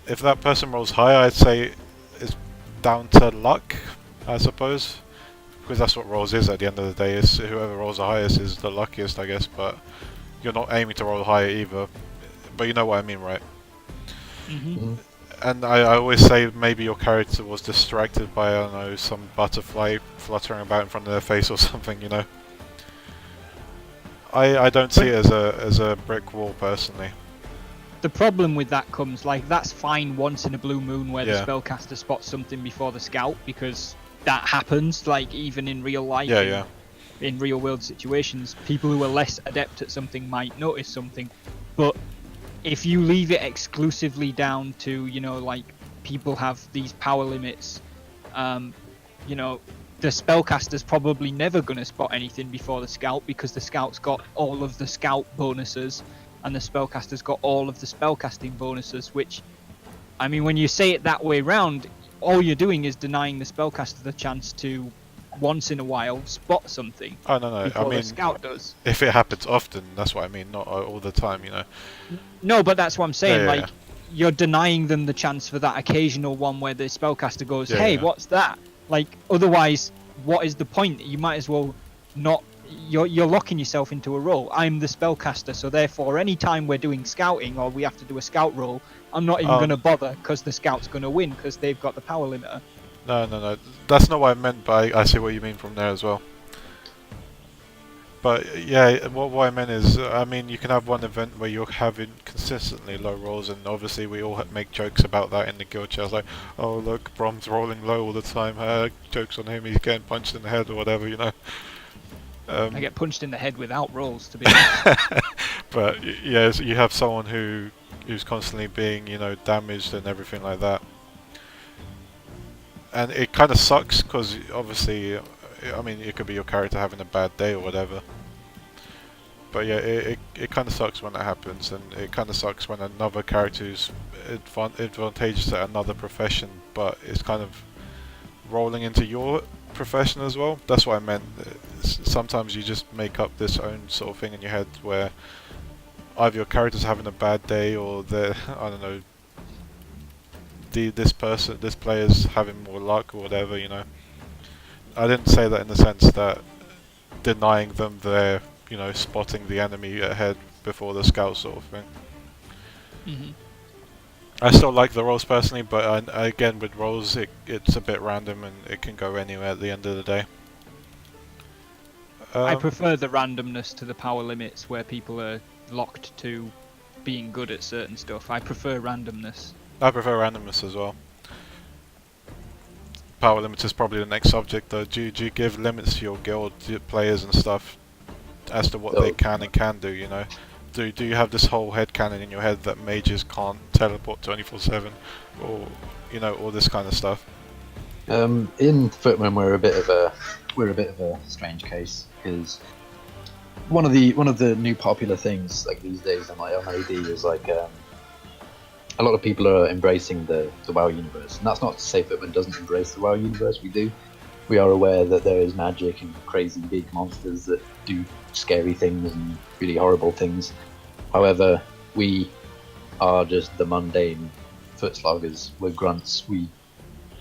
If that person rolls high, I'd say it's down to luck, I suppose. Because that's what rolls is at the end of the day. Is whoever rolls the highest is the luckiest, I guess. But you're not aiming to roll higher either. But you know what I mean, right? Mm-hmm. And I always say maybe your character was distracted by, I don't know, some butterfly fluttering about in front of their face or something. I don't see it as a brick wall personally. The problem with that comes, like, that's fine once in a blue moon where the spellcaster spots something before the scout, because that happens, like, even in real life. In real world situations, people who are less adept at something might notice something. But if you leave it exclusively down to, you know, like, people have these power limits, you know, the spellcaster's probably never going to spot anything before the scout, because the scout's got all of the scout bonuses and the spellcaster's got all of the spellcasting bonuses, which, I mean, when you say it that way round, all you're doing is denying the spellcaster the chance to once in a while spot something. Oh no, before I mean, the scout does. if it happens often, that's what I mean, not all the time, you know. No, but that's what I'm saying. Yeah, like, you're denying them the chance for that occasional one where the spellcaster goes, Yeah, "Hey, yeah. what's that?" Like, otherwise, what is the point? You might as well not. You're locking yourself into a role. I'm the spellcaster, so therefore, any time we're doing scouting or we have to do a scout roll, I'm not even going to bother, because the scout's going to win because they've got the power limiter. No, that's not what I meant, but I see what you mean from there as well. But yeah, what I meant is, I mean, you can have one event where you're having consistently low rolls, and obviously we all make jokes about that in the guild chat. Like, oh look, Brom's rolling low all the time. Jokes on him, he's getting punched in the head or whatever, you know. I get punched in the head without rolls, to be honest. But yeah, you have someone who's constantly being, you know, damaged and everything like that. And it kind of sucks, because obviously, I mean, it could be your character having a bad day or whatever. But yeah, it kind of sucks when that happens, and it kind of sucks when another character is advantageous at another profession, but it's kind of rolling into your profession as well. That's what I meant. Sometimes you just make up this own sort of thing in your head where either your character's having a bad day, or they're, I don't know, this player's having more luck or whatever, you know. I didn't say that in the sense that denying them their, you know, spotting the enemy ahead before the scout sort of thing. Mm-hmm. I still like the rolls personally, but again, with rolls, it's a bit random and it can go anywhere at the end of the day. I prefer the randomness to the power limits where people are locked to being good at certain stuff. I prefer randomness. I prefer randomness as well. Power limits is probably the next subject though. Do you give limits to your guild players and stuff as to what they can and can do, you know? Do you have this whole headcanon in your head that mages can't teleport 24/7, or, you know, all this kind of stuff? In Footman, we're a bit of a strange case, because one of the new popular things like these days on AD is like a lot of people are embracing the WoW universe, and that's not to say Footman doesn't embrace the WoW universe. We do. We are aware that there is magic and crazy big monsters that do scary things and really horrible things. However, we are just the mundane foot sloggers. We're grunts. We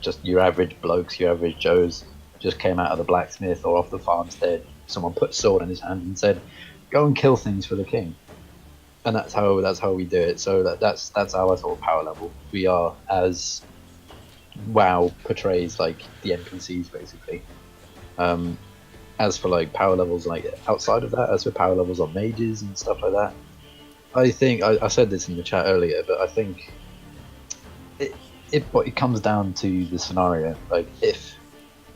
just your average blokes, your average Joes, just came out of the blacksmith or off the farmstead. Someone put a sword in his hand and said, "Go and kill things for the king." And that's how we do it. So that's our sort of power level. We are, as WoW portrays, like the NPCs basically. As for like power levels, like outside of that, as for power levels on mages and stuff like that, I think I said this in the chat earlier, but I think it comes down to the scenario. Like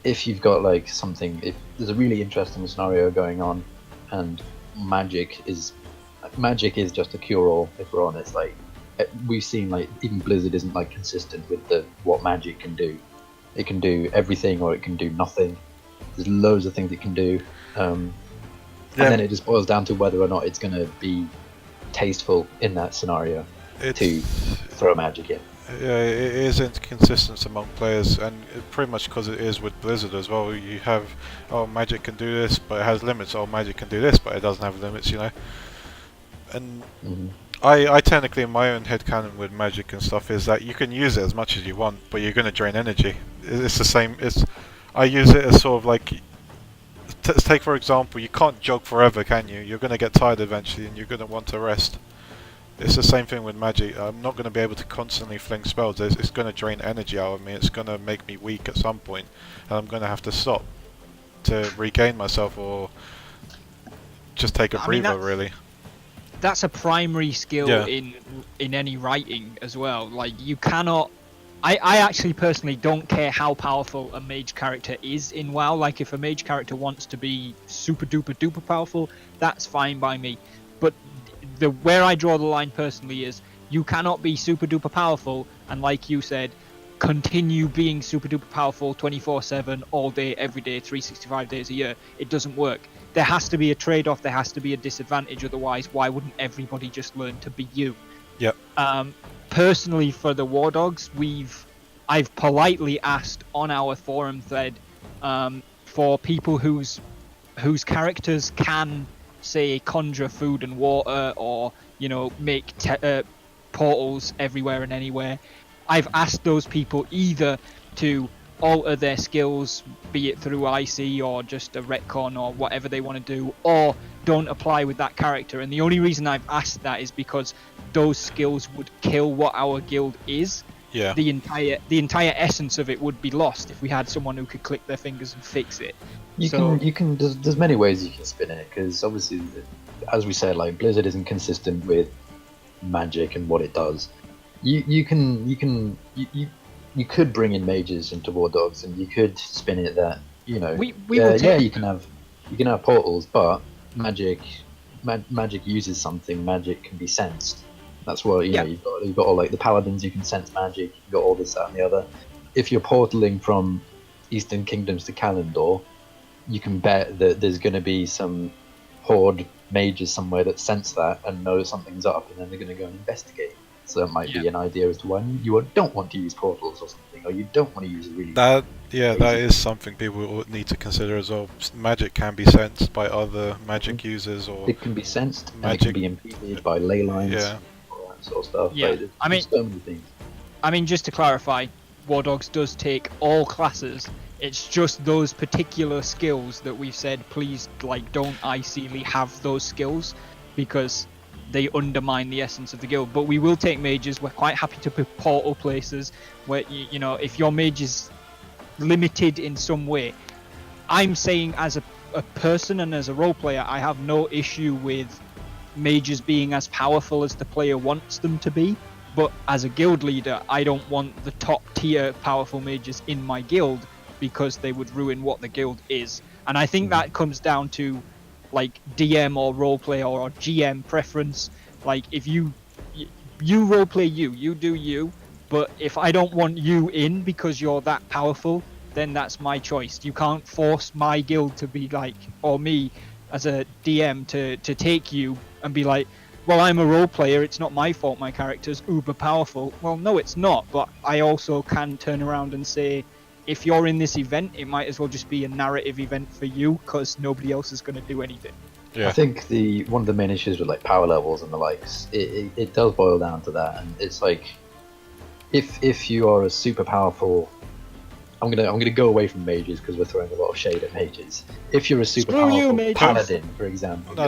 if you've got like something, if there's a really interesting scenario going on, and magic is just a cure-all. If we're honest, like we've seen, like even Blizzard isn't like consistent with what magic can do. It can do everything, or it can do nothing. There's loads of things it can do, and then it just boils down to whether or not it's going to be tasteful in that scenario to throw magic in. Yeah, it is inconsistent among players, and pretty much because it is with Blizzard as well. You have, oh, magic can do this, but it has limits. Oh, magic can do this, but it doesn't have limits, you know. And I technically, in my own headcanon with magic and stuff, is that you can use it as much as you want, but you're going to drain energy. It's the same. I use it as sort of like, take for example, you can't jog forever, can you? You're going to get tired eventually, and you're going to want to rest. It's the same thing with magic. I'm not going to be able to constantly fling spells. It's going to drain energy out of me. It's going to make me weak at some point, and I'm going to have to stop to regain myself, or just take a breather, really. That's a primary skill in any writing as well. Like, you cannot... I actually personally don't care how powerful a mage character is in WoW. Like, if a mage character wants to be super duper duper powerful, that's fine by me. But where I draw the line personally is you cannot be super duper powerful and, like you said, continue being super duper powerful 24/7 all day, every day, 365 days a year. It doesn't work. There has to be a trade-off. There has to be a disadvantage. Otherwise, why wouldn't everybody just learn to be you? Yep. Personally, for the War Dogs, I've politely asked on our forum thread for people whose characters can, say, conjure food and water, or make portals everywhere and anywhere. I've asked those people either to alter their skills, be it through IC or just a retcon or whatever they want to do, or don't apply with that character. And the only reason I've asked that is because those skills would kill what our guild is. Yeah. The entire essence of it would be lost if we had someone who could click their fingers and fix it. You can. There's many ways you can spin it, because obviously, as we said, like Blizzard isn't consistent with Magic and what it does. You could bring in mages into War Dogs, and you could spin it that you can have portals, but magic uses something. Magic can be sensed. That's what you've got all like the paladins. You can sense magic. You've got all this, that, and the other. If you're portaling from Eastern Kingdoms to Kalimdor, you can bet that there's going to be some horde mages somewhere that sense that and know something's up, and then they're going to go and investigate. So that might be an idea as to why you don't want to use portals or something, or you don't want to use a really... That is something people will need to consider as well. Magic can be sensed by other magic users, or... It can be sensed, and it can be impeded by ley lines, all that sort of stuff. Yeah, like, so many things. I mean, just to clarify, War Dogs does take all classes. It's just those particular skills that we've said, please, don't ICly have those skills, because they undermine the essence of the guild. But we will take mages. We're quite happy to put portal places where if your mage is limited in some way. I'm saying as a person and as a role player, I have no issue with mages being as powerful as the player wants them to be. But as a guild leader, I don't want the top tier powerful mages in my guild, because they would ruin what the guild is. And I think that comes down to DM or roleplay or GM preference. If you roleplay you do you, but if I don't want you in because you're that powerful, then that's my choice. You can't force my guild to be or me as a DM to take you and be like, well, I'm a role player, it's not my fault my character's uber powerful. Well, no, it's not, but I also can turn around and say, if you're in this event, it might as well just be a narrative event for you, because nobody else is going to do anything. Yeah. I think one of the main issues with power levels and the likes, it does boil down to that, and it's if you are a super powerful, I'm gonna go away from mages because we're throwing a lot of shade at mages. If you're a super powerful paladin, for example. No.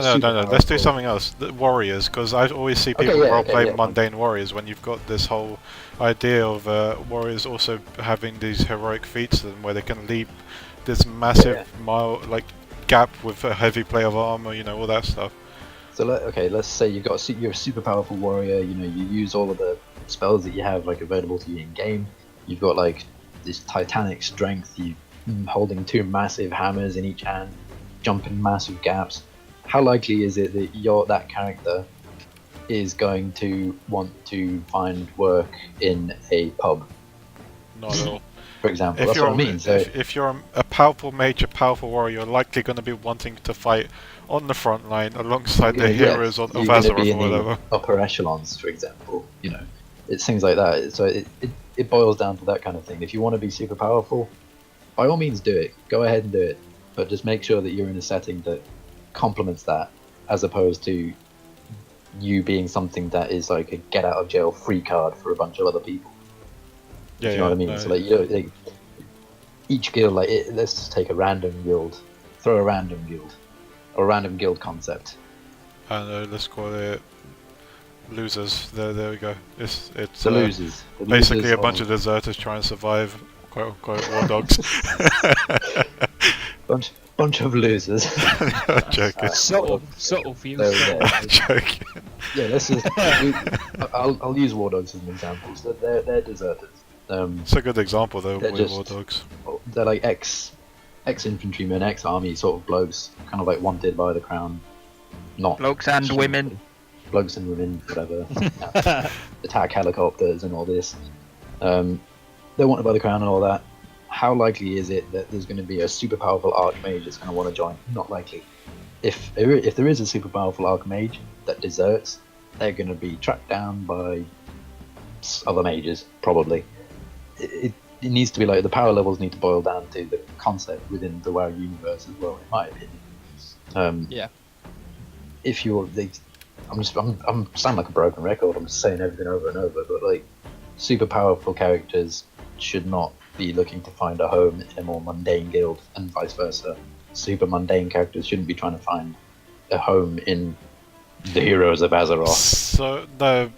Let's do something else. The warriors, because I always see people roleplay mundane warriors when you've got this whole idea of warriors also having these heroic feats where they can leap this massive mile gap with a heavy plate of armor, all that stuff. So let's say you're a super powerful warrior. You use all of the spells that you have available to you in game. You've got this titanic strength. You holding two massive hammers in each hand, jumping massive gaps. How likely is it that that character is going to want to find work in a pub? Not at all. For example, that's what I mean. If you're a powerful mage, a powerful warrior, you're likely going to be wanting to fight on the front line alongside the heroes of Azeroth or whatever. Upper echelons, for example. It's things like that. So it boils down to that kind of thing. If you want to be super powerful, by all means do it. Go ahead and do it. But just make sure that you're in a setting that complements that, as opposed to you being something that is a get out of jail free card for a bunch of other people. You know what I mean? No, so each guild, let's just take a random guild, throw a random guild, or a random guild concept. And let's call it losers. There we go. It's the losers. Basically a bunch of deserters trying to survive, quote unquote, war dogs. bunch of losers. Joking. Subtle for you. Joking. Yeah, let's just. I'll use war dogs as an example. So they're deserters. It's a good example though. War dogs. They're ex-infantrymen, ex-army sort of blokes, kind of wanted by the crown. Not blokes and women. blokes and women, whatever, attack helicopters and all this. They want to buy the crown and all that. How likely is it that there's going to be a super powerful archmage that's going to want to join? Not likely. If there is a super powerful archmage that deserts, they're going to be tracked down by other mages, probably. It needs to be like the power levels need to boil down to the concept within the WoW universe as well, in my opinion. Yeah. If you're, I'm sound like a broken record. I'm just saying everything over and over, but like, super powerful characters should not be looking to find a home in a more mundane guild, and vice versa. Super mundane characters shouldn't be trying to find a home in the Heroes of Azeroth. So no,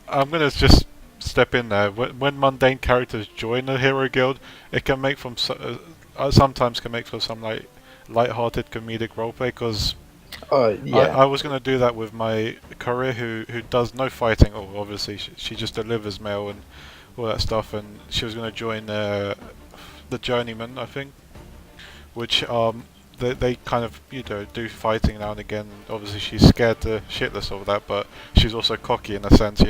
I'm gonna just step in there. When mundane characters join a hero guild, it can make from sometimes can make for some like light-hearted comedic roleplay. Because I was gonna do that with my courier who does no fighting. Oh, obviously she just delivers mail and all that stuff, and she was gonna join the journeyman, I think, which they kind of do fighting now and again. Obviously she's scared to shitless of that, but she's also cocky in a sense,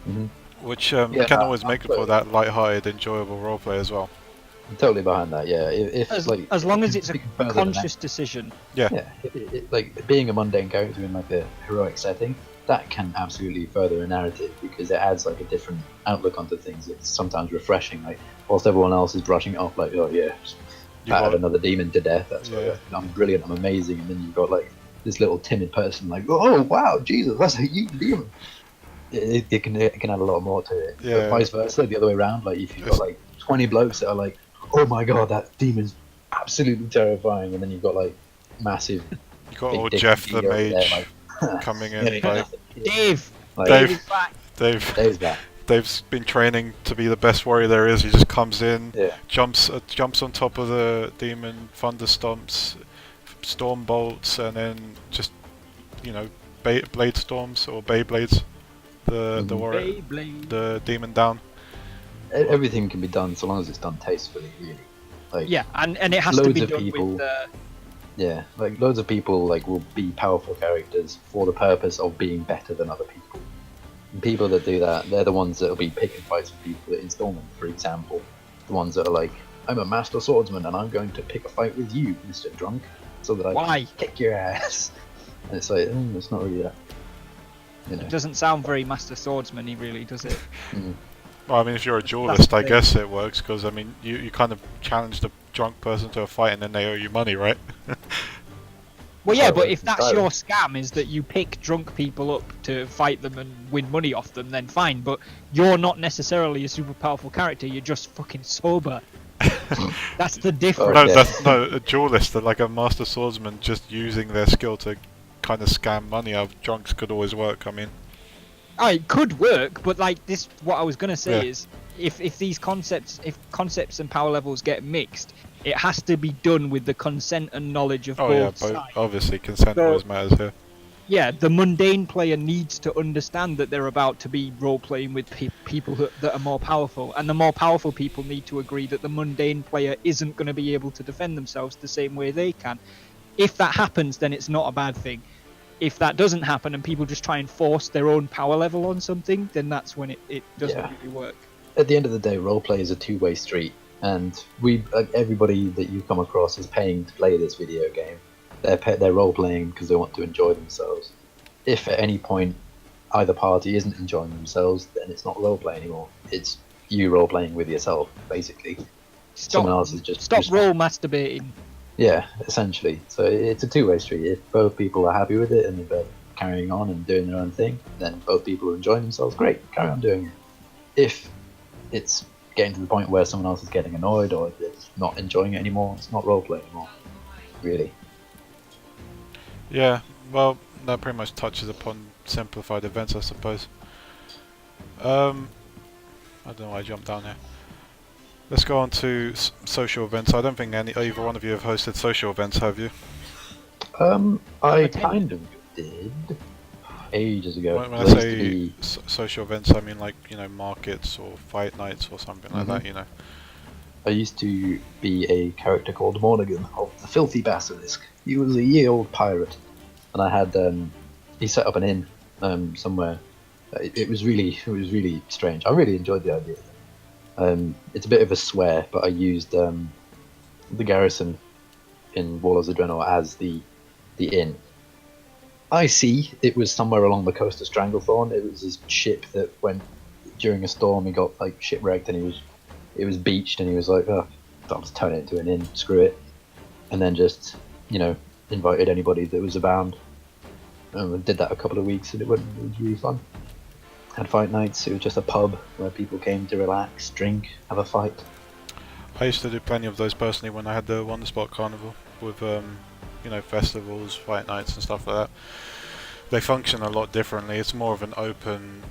Mm-hmm. Which can always make it for that light-hearted, enjoyable roleplay as well. I'm totally behind that. Yeah, if like as long as it's a conscious decision. Yeah, like being a mundane character in like a heroic setting, that can absolutely further a narrative because it adds like a different outlook onto things. It's sometimes refreshing. Like whilst everyone else is brushing it off, like, oh yeah, battered another demon to death. That's I'm brilliant. I'm amazing. And then you've got like this little timid person, like, oh wow, Jesus, that's a huge demon. It can add a lot more to it. Yeah. But vice versa, the other way around. Like if you've got like 20 blokes that are like, oh my god, that demon's absolutely terrifying, and then you've got like massive. You got old Jeff the mage there, like, coming in. Like, Dave. Dave's back. Dave's back. Dave's been training to be the best warrior there is. He just comes in, jumps on top of the demon, thunder stomps, storm bolts, and then just blade storms or Beyblades. The warrior, the demon down. Everything can be done so long as it's done tastefully, really. Like, yeah, and it has to be done with. Yeah, like loads of people like will be powerful characters for the purpose of being better than other people. And people that do that, they're the ones that will be picking fights with people at installment, for example. The ones that are like, I'm a master swordsman and I'm going to pick a fight with you, Mr. Drunk, so that I can kick your ass. And it's like, it's not really that. It doesn't sound very master swordsman-y, really, does it? Well, I mean, if you're a duelist, I guess it works, because I mean, you kind of challenge the drunk person to a fight and then they owe you money, right? Well, yeah, but if that's your scam, is that you pick drunk people up to fight them and win money off them, then fine. But you're not necessarily a super powerful character. You're just fucking sober. That's the difference. No, a duelist, like a master swordsman, just using their skill to kind of scam money out of drunks could always work. I mean, it could work, but like this, what I was gonna say is, if these concepts and power levels get mixed, it has to be done with the consent and knowledge of both sides. Obviously, consent always matters here. Yeah, the mundane player needs to understand that they're about to be role-playing with people that are more powerful, and the more powerful people need to agree that the mundane player isn't going to be able to defend themselves the same way they can. If that happens, then it's not a bad thing. If that doesn't happen and people just try and force their own power level on something, then that's when it doesn't really work. At the end of the day, roleplay is a two-way street, and everybody that you come across is paying to play this video game. They're role-playing because they want to enjoy themselves. If at any point either party isn't enjoying themselves, then it's not role-play anymore. It's you role-playing with yourself, basically. Someone else is just... Stop role-masturbating. Yeah, essentially. So it's a two-way street. If both people are happy with it and they're carrying on and doing their own thing, then both people are enjoying themselves, great, carry on doing it. If it's getting to the point where someone else is getting annoyed or it's not enjoying it anymore, it's not roleplay anymore, really. Yeah, well, that pretty much touches upon simplified events, I suppose. I don't know why I jumped down here. Let's go on to social events. I don't think either one of you have hosted social events, have you? I kind of did ages ago. When I say social events, I mean like markets or fight nights or something like that. I used to be a character called Mortigan of the Filthy Basilisk. He was a year-old pirate, and I had he set up an inn somewhere. It was really strange. I really enjoyed the idea. It's a bit of a swear, but I used the garrison in Warlords of Draenor as the inn. I see it was somewhere along the coast of Stranglethorn. It was his ship that went during a storm. He got like shipwrecked and it was beached, and he was like, "Oh, I'll just turn it into an inn. Screw it," and then just invited anybody that was abound. Did that a couple of weeks, and it was really fun. Had fight nights. It was just a pub where people came to relax, drink, have a fight. I used to do plenty of those personally when I had the Wonder Spot Carnival with festivals, fight nights and stuff like that. They function a lot differently. It's more of an open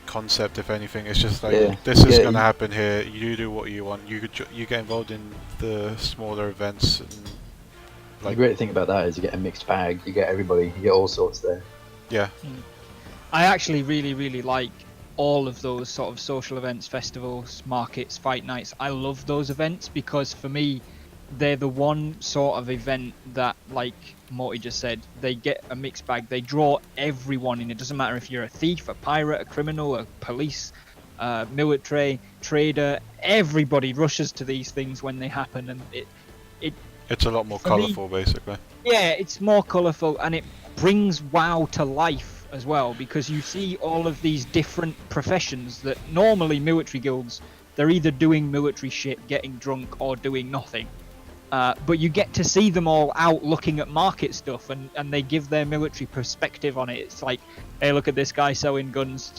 concept, if anything. It's just like, this is going to happen here. You do what you want. You get involved in the smaller events. And, the great thing about that is you get a mixed bag. You get everybody. You get all sorts there. Yeah. I actually really like all of those sort of social events, festivals, markets, fight nights. I love those events because for me, they're the one sort of event that, like Morty just said, they get a mixed bag. They draw everyone in. It doesn't matter if you're a thief, a pirate, a criminal, a police, military, trader. Everybody rushes to these things when they happen, and it's a lot more colourful, basically. Yeah, it's more colourful, and it brings WoW to life as well, because you see all of these different professions that normally military guilds, they're either doing military shit, getting drunk, or doing nothing. But you get to see them all out looking at market stuff, and they give their military perspective on it. It's like, hey, look at this guy selling guns.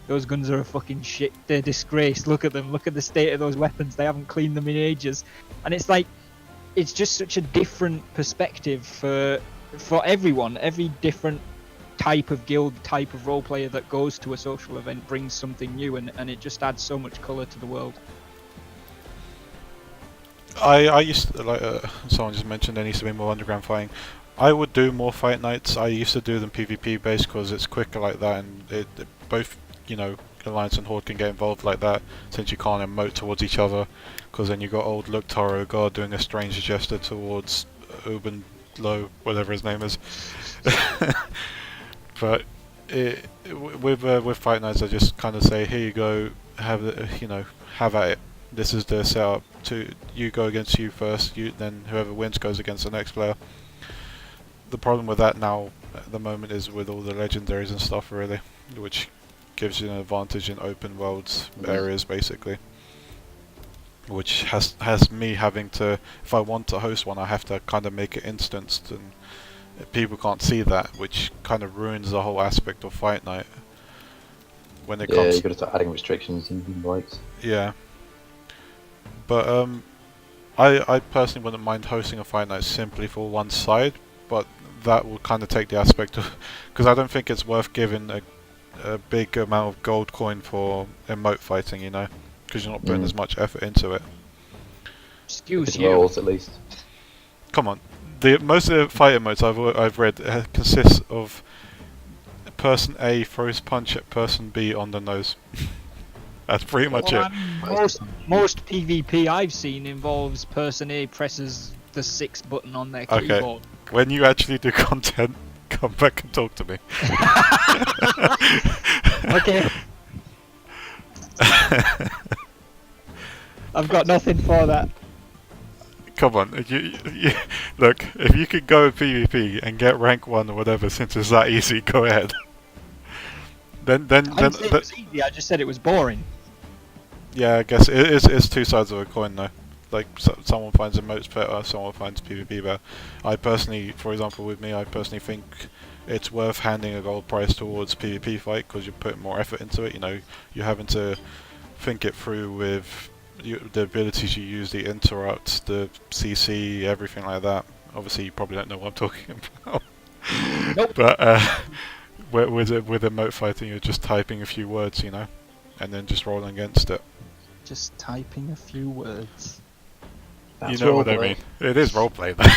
Those guns are a fucking shit. They're disgraced. Look at them. Look at the state of those weapons. They haven't cleaned them in ages. And it's like, it's just such a different perspective for everyone. Every different type of guild, type of role player that goes to a social event brings something new, and it just adds so much colour to the world. I used to, like someone just mentioned, there needs to be more underground fighting. I would do more fight nights. I used to do them PvP based because it's quicker like that, and it both Alliance and Horde can get involved like that, since you can't emote towards each other, because then you got old Luke Taro God doing a strange gesture towards Uben Low, whatever his name is. But with fight nights, I just kind of say, here you go, have at it. This is the setup. You go against you first. Then whoever wins goes against the next player. The problem with that now at the moment is with all the legendaries and stuff, really, which gives you an advantage in open worlds areas, basically. Which has me having to, if I want to host one, I have to kind of make it instanced, and people can't see that, which kind of ruins the whole aspect of Fight Night. When it comes, you've got to start adding restrictions and likes. Yeah. But I personally wouldn't mind hosting a fight night simply for one side, but that will kind of take the aspect of, because I don't think it's worth giving a big amount of gold coin for emote fighting, because you're not putting as much effort into it. Excuse you. Rolls at least. Come on, most of the fight emotes I've read consists of person A throws punch at person B on the nose. That's pretty much it. Most PvP I've seen involves person A presses the 6 button on their keyboard. Okay. When you actually do content, come back and talk to me. Okay. I've got nothing for that. Come on, you look. If you could go in PvP and get rank 1 or whatever, since it's that easy, go ahead. Then it was easy. I just said it was boring. Yeah, I guess it's two sides of a coin, though. Like, someone finds emotes better, someone finds PvP better. I personally, for example, with me, I personally think it's worth handing a gold price towards PvP fight, because you're putting more effort into it. You're having to think it through with the abilities you use, the interrupts, the CC, everything like that. Obviously, you probably don't know what I'm talking about. Nope. But with emote fighting, you're just typing a few words, and then just rolling against it. Just typing a few words. That's you know what I roleplay. mean? It is roleplay, though.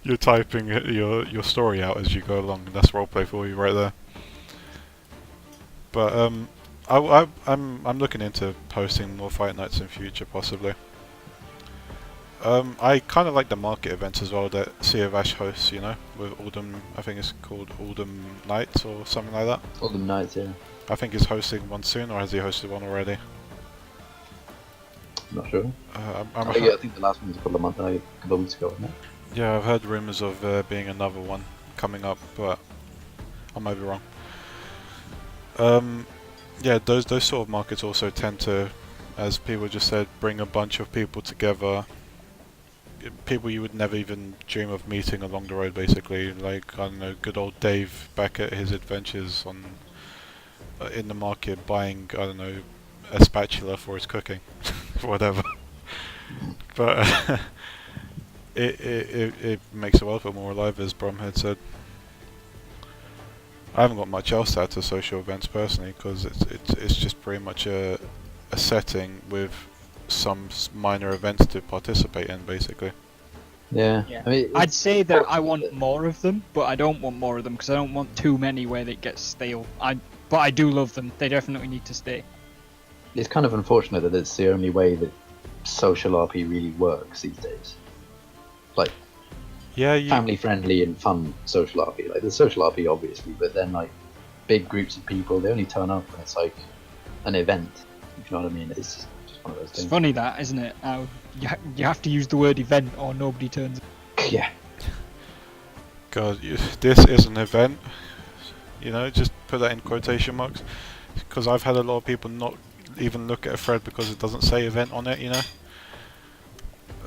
You're typing your story out as you go along, and that's roleplay for you right there. But I'm looking into hosting more fight nights in future, possibly. I kind of like the market events as well that Sea of Ash hosts, you know, with Autumn, I think it's called Autumn Nights or something like that. All the nights, yeah. I think he's hosting one soon, or has he hosted one already? I'm not sure. I'm I think the last one was a couple of weeks ago, wasn't it? Yeah, I've heard rumours of being another one coming up, but I might be wrong. Yeah, those sort of markets also tend to, as people just said, bring a bunch of people together. People you would never even dream of meeting along the road, basically. Like, I don't know, good old Dave back at his adventures on in the market buying, I don't know, a spatula for his cooking, whatever. But it makes the world feel more alive, as Bromhead said. I haven't got much else to add to social events personally, because it's just pretty much a setting with some minor events to participate in, basically. Yeah. Yeah. I mean, I'd say that I want more of them, but I don't want more of them because I don't want too many where it gets stale. But I do love them. They definitely need to stay. it's kind of unfortunate that it's the only way that social RP really works these days. Like, Yeah, family friendly and fun social RP. Like, there's social RP obviously, but then like big groups of people, they only turn up when it's like an event. If you know what I mean? It's just one of those It's things. funny that, isn't it? How you have to use the word event or nobody turns up. Yeah. God, this is an event. You know, just put that in quotation marks, because I've had a lot of people not even look at a thread because it doesn't say event on it. You know.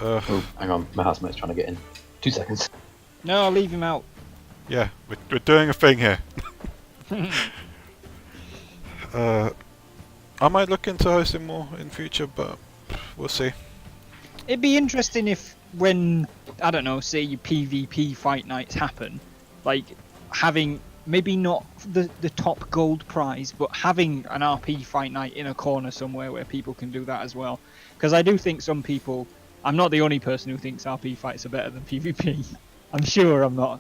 Oh, hang on, my housemate's trying to get in. 2 seconds. No, I'll leave him out. Yeah, we're doing a thing here. I might look into hosting more in future, but we'll see. It'd be interesting if, when, I don't know, say your PvP fight nights happen, like having maybe not the top gold prize, but having an RP fight night in a corner somewhere where people can do that as well. Because I do think some people, I'm not the only person who thinks RP fights are better than PvP. I'm sure I'm not.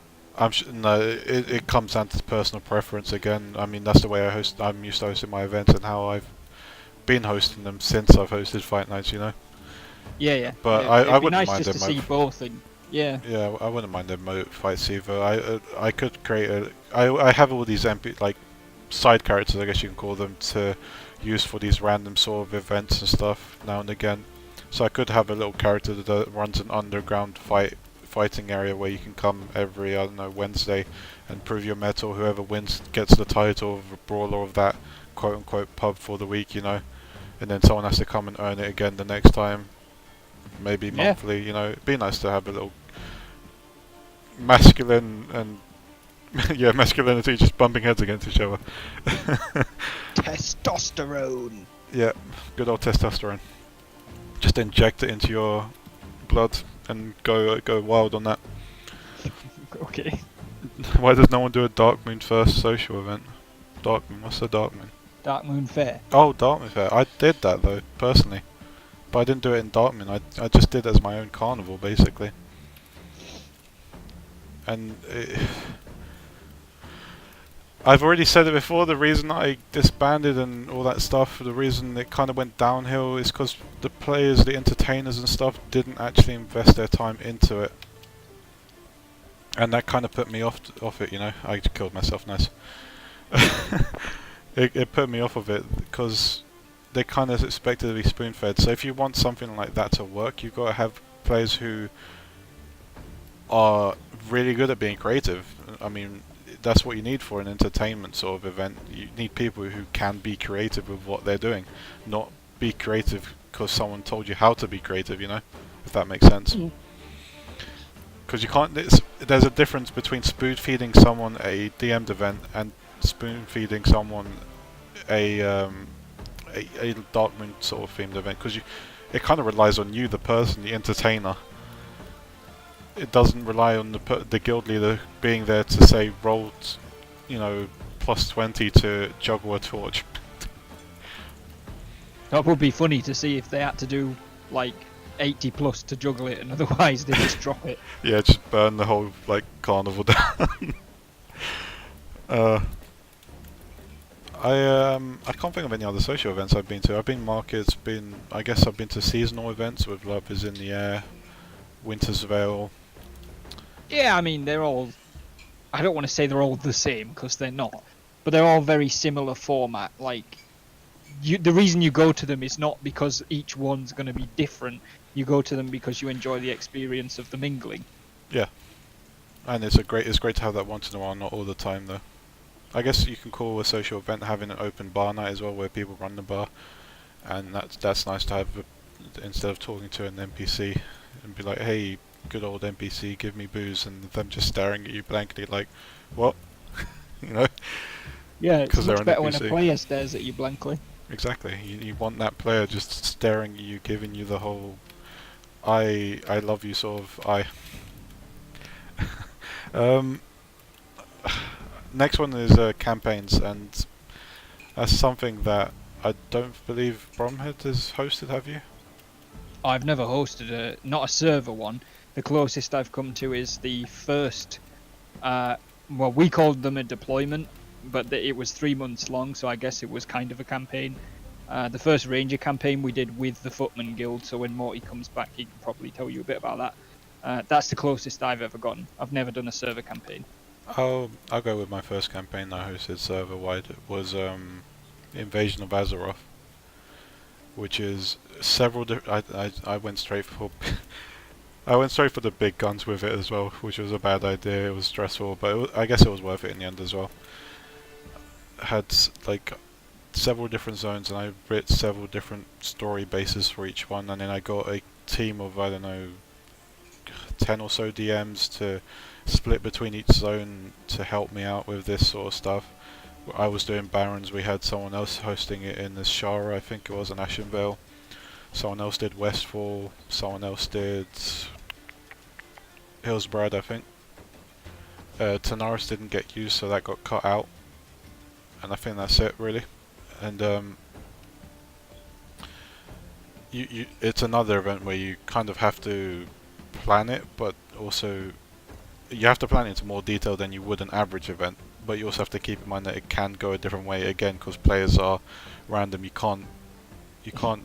No, it comes down to personal preference again. I mean, that's the way I'm used to hosting my events and how I've been hosting them since I've hosted fight nights, you know. Yeah, yeah. But It'd I be wouldn't nice mind just to them. see both, and yeah. Yeah, I wouldn't mind them fights either. I could create I have all these like side characters, I guess you can call them, to use for these random sort of events and stuff now and again. So I could have a little character that runs an underground fighting area where you can come every, I don't know, Wednesday and prove your mettle. Whoever wins gets the title of a brawler of that quote unquote pub for the week, you know. And then someone has to come and earn it again the next time. Maybe monthly, you know. It'd be nice to have a little masculine and yeah, masculinity just bumping heads against each other. Testosterone. Yeah, good old testosterone. Just inject it into your blood and go wild on that. Okay. Why does no one do a Dark Moon first social event? Dark Moon, what's the Dark Moon? Dark Moon Fair. Oh, Dark Moon Fair. I did that though, personally. But I didn't do it in Dark Moon, I just did it as my own carnival, basically. And I've already said it before, the reason I disbanded and all that stuff, the reason it kind of went downhill is because the players, the entertainers and stuff didn't actually invest their time into it. And that kind of put me off it, you know. I killed myself, nice. It put me off of it because they kind of expected to be spoon-fed. So if you want something like that to work, you've got to have players who are really good at being creative. I mean, that's what you need for an entertainment sort of event. You need people who can be creative with what they're doing, not be creative because someone told you how to be creative, you know, if that makes sense. Because you can't, there's a difference between spoon feeding someone a DM'd event and spoon feeding someone a Dark Moon sort of themed event, because it kind of relies on you, the person, the entertainer. It doesn't rely on the guild leader being there to say roll, you know, +20 to juggle a torch. That would be funny to see if they had to do like 80 plus to juggle it, and otherwise they just drop it. Yeah, just burn the whole like carnival down. I can't think of any other social events I've been to. I've been markets, I guess I've been to seasonal events with Love is in the Air. Winter's Veil. Yeah, I mean, they're all... I don't want to say they're all the same, because they're not. But they're all very similar format. Like, the reason you go to them is not because each one's going to be different. You go to them because you enjoy the experience of the mingling. Yeah. And it's great to have that once in a while, not all the time though. I guess you can call a social event having an open bar night as well, where people run the bar, and that's nice to have, instead of talking to an NPC and be like, hey, good old NPC, give me booze, and them just staring at you blankly like, what? You know? Yeah, it's 'Cause they're much an better when a NPC. player stares at you blankly. Exactly. You want that player just staring at you, giving you the whole I love you sort of eye. Next one is campaigns, and that's something that I don't believe Bromhead has hosted, have you? I've never hosted not a server one. The closest I've come to is the first, well, we called them a deployment, but it was 3 months long, so I guess it was kind of a campaign. The first Ranger campaign we did with the Footman Guild, so when Morty comes back he can probably tell you a bit about that. That's the closest I've ever gotten. I've never done a server campaign. I'll go with my first campaign that I hosted server-wide. It was Invasion of Azeroth, which is several I went straight for I went straight for the big guns with it as well, which was a bad idea. It was stressful, but I guess it was worth it in the end as well. Had like several different zones, and I writ several different story bases for each one, and then I got a team of, I don't know, 10 or so DMs to split between each zone to help me out with this sort of stuff. I was doing Barons, we had someone else hosting it in the Shara, I think it was, in Ashenvale. Someone else did Westfall, someone else did Hillsbrad, I think. Tanaris didn't get used, so that got cut out. And I think that's it, really. And it's another event where you kind of have to plan it, but also you have to plan it into more detail than you would an average event. But you also have to keep in mind that it can go a different way again, because players are random. You can't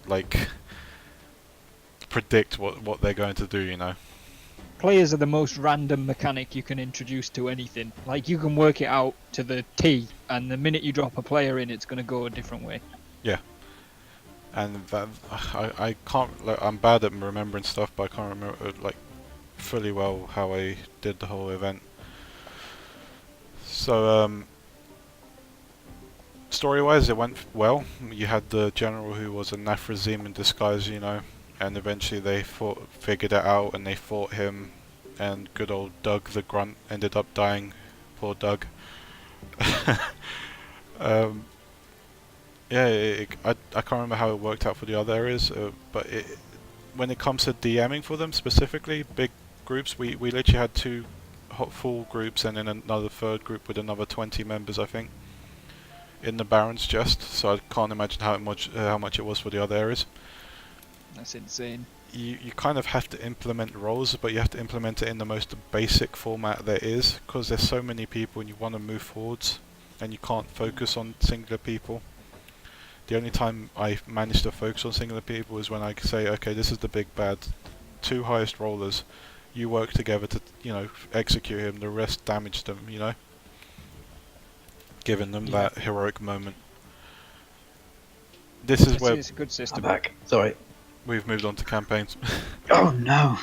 like predict what they're going to do, you know. Players are the most random mechanic you can introduce to anything. Like, you can work it out to the T, and the minute you drop a player in, it's going to go a different way. Yeah. And that, I can't, like, I'm bad at remembering stuff, but I can't remember like fully well how I did the whole event. So story-wise, it went well. You had the general who was a Nathrazim in disguise, you know, and eventually they figured it out, and they fought him, and good old Doug the Grunt ended up dying. Poor Doug. Yeah, I can't remember how it worked out for the other areas, but when it comes to DMing for them specifically, big groups, we literally had two full groups and then another third group with another 20 members, I think, in the Barons just, so I can't imagine how much it was for the other areas. That's insane. You kind of have to implement roles, but you have to implement it in the most basic format there is, because there's so many people and you want to move forwards, and you can't focus on singular people. The only time I manage to focus on singular people is when I say, okay, this is the big bad, 2 highest rollers, you work together to, you know, execute him, the rest damage them, you know, giving them that heroic moment. This is where it's a good system. I'm back. Sorry. We've moved on to campaigns. Oh no!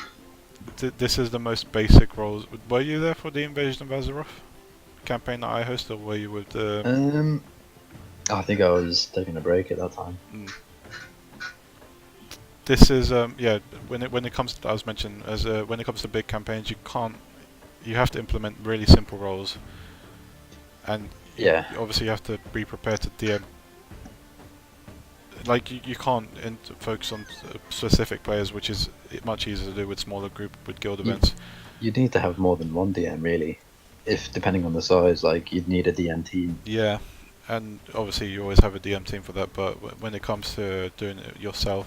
This is the most basic roles. Were you there for the Invasion of Azeroth campaign that I hosted, or were you with the... I think I was taking a break at that time. This is yeah. When it comes to, I was mentioning, as when it comes to big campaigns, you have to implement really simple roles, and Yeah. obviously you have to be prepared to DM. Like you can't focus on specific players, which is much easier to do with smaller group with guild events. You'd need to have more than one DM really, if depending on the size. Like you'd need a DM team. Yeah, and obviously you always have a DM team for that. But when it comes to doing it yourself,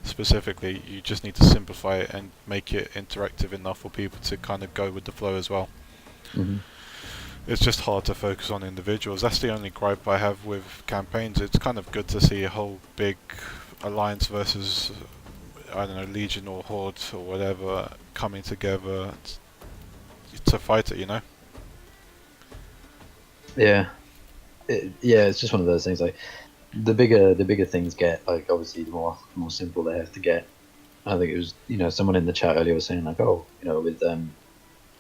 specifically, you just need to simplify it and make it interactive enough for people to kind of go with the flow as well. Mm-hmm. It's just hard to focus on individuals. That's the only gripe I have with campaigns. It's kind of good to see a whole big alliance versus I don't know, Legion or Horde or whatever coming together to fight it, you know? Yeah, it's just one of those things. Like the bigger things get, like obviously the more simple they have to get. I think it was someone in the chat earlier was saying like, oh, with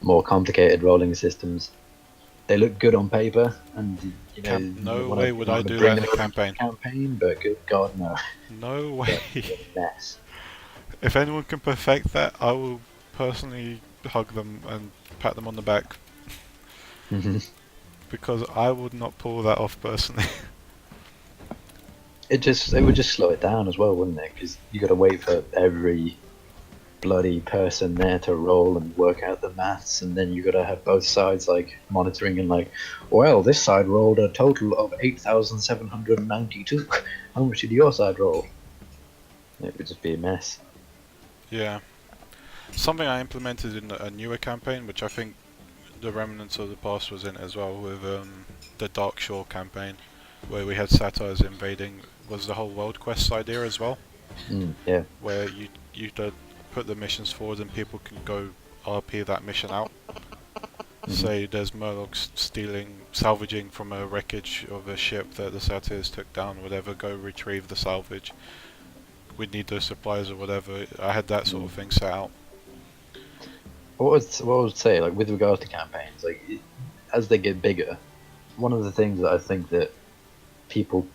more complicated rolling systems, they look good on paper, and No wanna, way would I do bring that in them a over into the campaign. campaign, but good God, no. No way. That's a mess. If anyone can perfect that, I will personally hug them and pat them on the back, Hmm. because I would not pull that off personally. It would just slow it down as well, wouldn't it? Because you got to wait for every bloody person there to roll and work out the maths, and then you got to have both sides like monitoring and like, well, this side rolled a total of 8,792. How much did your side roll? It would just be a mess. Yeah. Something I implemented in a newer campaign, which I think the remnants of the past was in as well, with the Dark Shore campaign, where we had satyrs invading, was the whole world quests idea as well, Yeah. where you put the missions forward and people can go RP that mission out. Say there's Murlocs salvaging from a wreckage of a ship that the satyrs took down, whatever, go retrieve the salvage. We'd need those supplies or whatever. I had that sort of thing set out. What I would say, like with regards to campaigns, like as they get bigger, one of the things that I think that people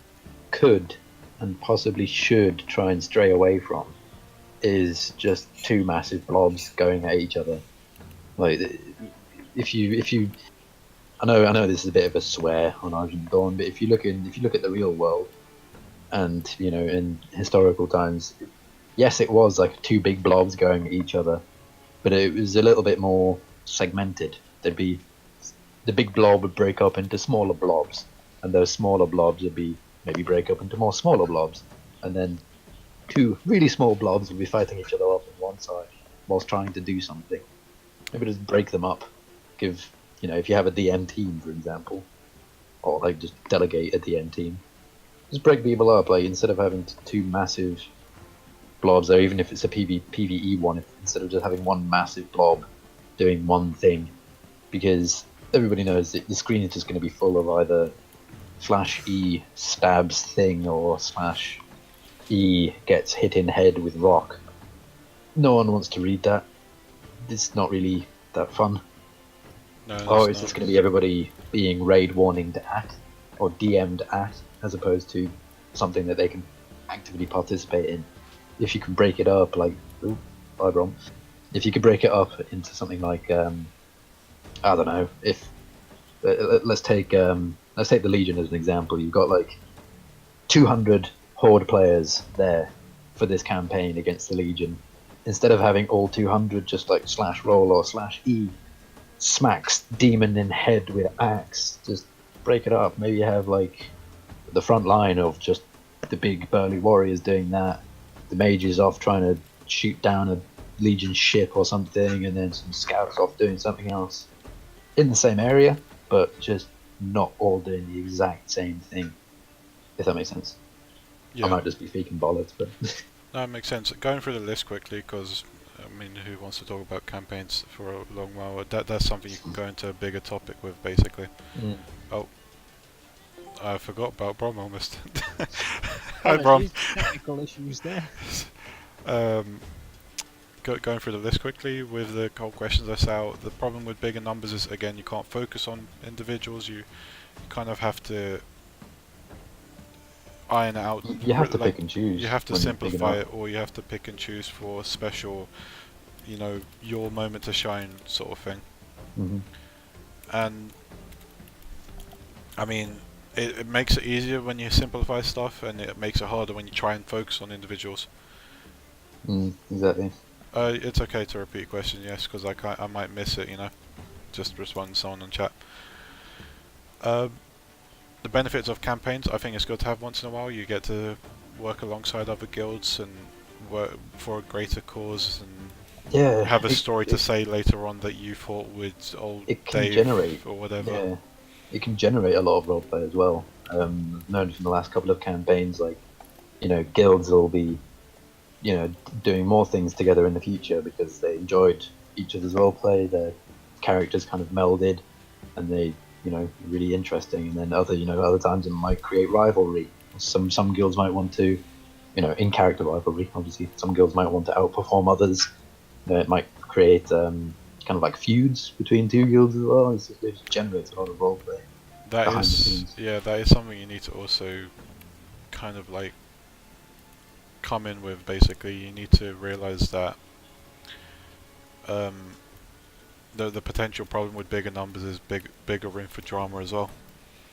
could and possibly should try and stray away from is just two massive blobs going at each other. Like if you I know this is a bit of a swear on Argent, but if you look at the real world, and in historical times, yes, it was like two big blobs going at each other, but it was a little bit more segmented. There'd be the big blob would break up into smaller blobs, and those smaller blobs would be maybe break up into more smaller blobs, and then two really small blobs would be fighting each other off on one side whilst trying to do something. Maybe just break them up. Give if you have a DM team, for example, or like just delegate a DM team, just break people up. Like instead of having two massive blobs, or even if it's a PvE one, instead of just having one massive blob doing one thing, because everybody knows that the screen is just going to be full of either /E stabs thing or /E gets hit in head with rock. No one wants to read that. It's not really that fun. No, it's just going to be everybody being raid warninged at or DM'd at, as opposed to something that they can actively participate in. If you can break it up, like, bye, Brom. If you could break it up into something like, I don't know, if let's take the Legion as an example. You've got like 200 Horde players there for this campaign against the Legion. Instead of having all 200 just like /roll or /E smacks demon in head with axe, just break it up. Maybe you have like the front line of just the big burly warriors doing that, the mages off trying to shoot down a Legion ship or something, and then some scouts off doing something else in the same area, but just not all doing the exact same thing, if that makes sense. Yeah. I might just be speaking bollocks, but no, it makes sense. Going through the list quickly, because I mean, who wants to talk about campaigns for a long while? That's something you can go into a bigger topic with, basically. Oh, I forgot about Brom almost. Hi, Brom. Technical issues there. Going through the list quickly with the whole questions I set out. The problem with bigger numbers is, again, you can't focus on individuals. You kind of have to iron it out. you have to pick and choose. You have to when you're simplify picking it, or you have to pick and choose for special, your moment to shine sort of thing. And I mean, it makes it easier when you simplify stuff, and it makes it harder when you try and focus on individuals. Exactly. It's okay to repeat a question, yes, because I might miss it, just respond to someone on chat. The benefits of campaigns, I think it's good to have once in a while. You get to work alongside other guilds and work for a greater cause, and have a story to say later on that you fought with old Dave generate, or whatever. Yeah, it can generate a lot of roleplay as well. I've known from the last couple of campaigns, like, guilds will be you know, doing more things together in the future because they enjoyed each other's roleplay. Their characters kind of melded, and they, you know, really interesting. And then other times it might create rivalry. Some guilds might want to, you know, in character rivalry. Obviously, some guilds might want to outperform others. It might create kind of like feuds between two guilds as well. It generates a lot of roleplay. That is something you need to also kind of like come in with. Basically, you need to realize that the potential problem with bigger numbers is bigger room for drama as well.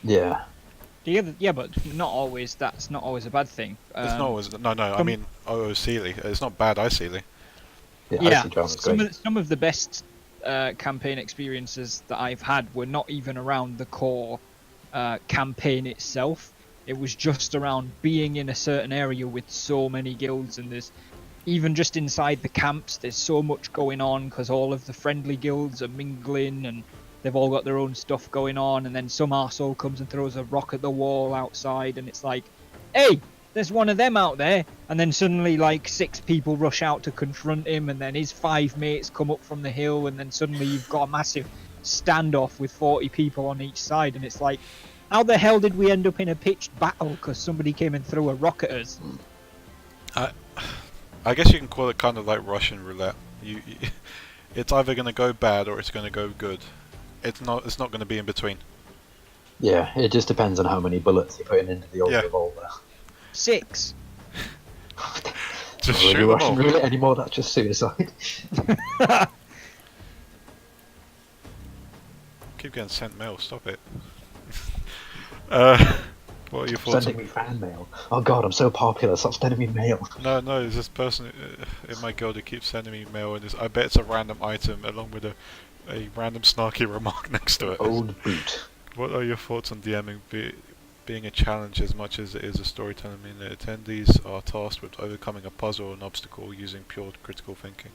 Yeah, but not always. That's not always a bad thing. It's not always. No. I mean, Sealy. It's not bad. Sealy. Yeah, some of the best campaign experiences that I've had were not even around the core campaign itself. It was just around being in a certain area with so many guilds, and there's even just inside the camps there's so much going on because all of the friendly guilds are mingling and they've all got their own stuff going on, and then some arsehole comes and throws a rock at the wall outside and it's like, hey, there's one of them out there, and then suddenly like 6 people rush out to confront him, and then his 5 mates come up from the hill, and then suddenly you've got a massive standoff with 40 people on each side, and it's like, how the hell did we end up in a pitched battle because somebody came and threw a rock at us? I guess you can call it kind of like Russian roulette. It's either going to go bad or it's going to go good. It's not going to be in between. Yeah, it just depends on how many bullets you're putting into the old revolver. 6. Just shoot them all. Roulette anymore, that's just suicide. Keep getting sent mail, stop it. What are your thoughts? Sending me fan mail. Oh god, I'm so popular, stop sending me mail. No, there's this person in my guild who keeps sending me mail, and I bet it's a random item along with a random snarky remark next to it. Old boot. What are your thoughts on DMing being a challenge as much as it is a storytelling? I mean, the attendees are tasked with overcoming a puzzle or an obstacle using pure critical thinking.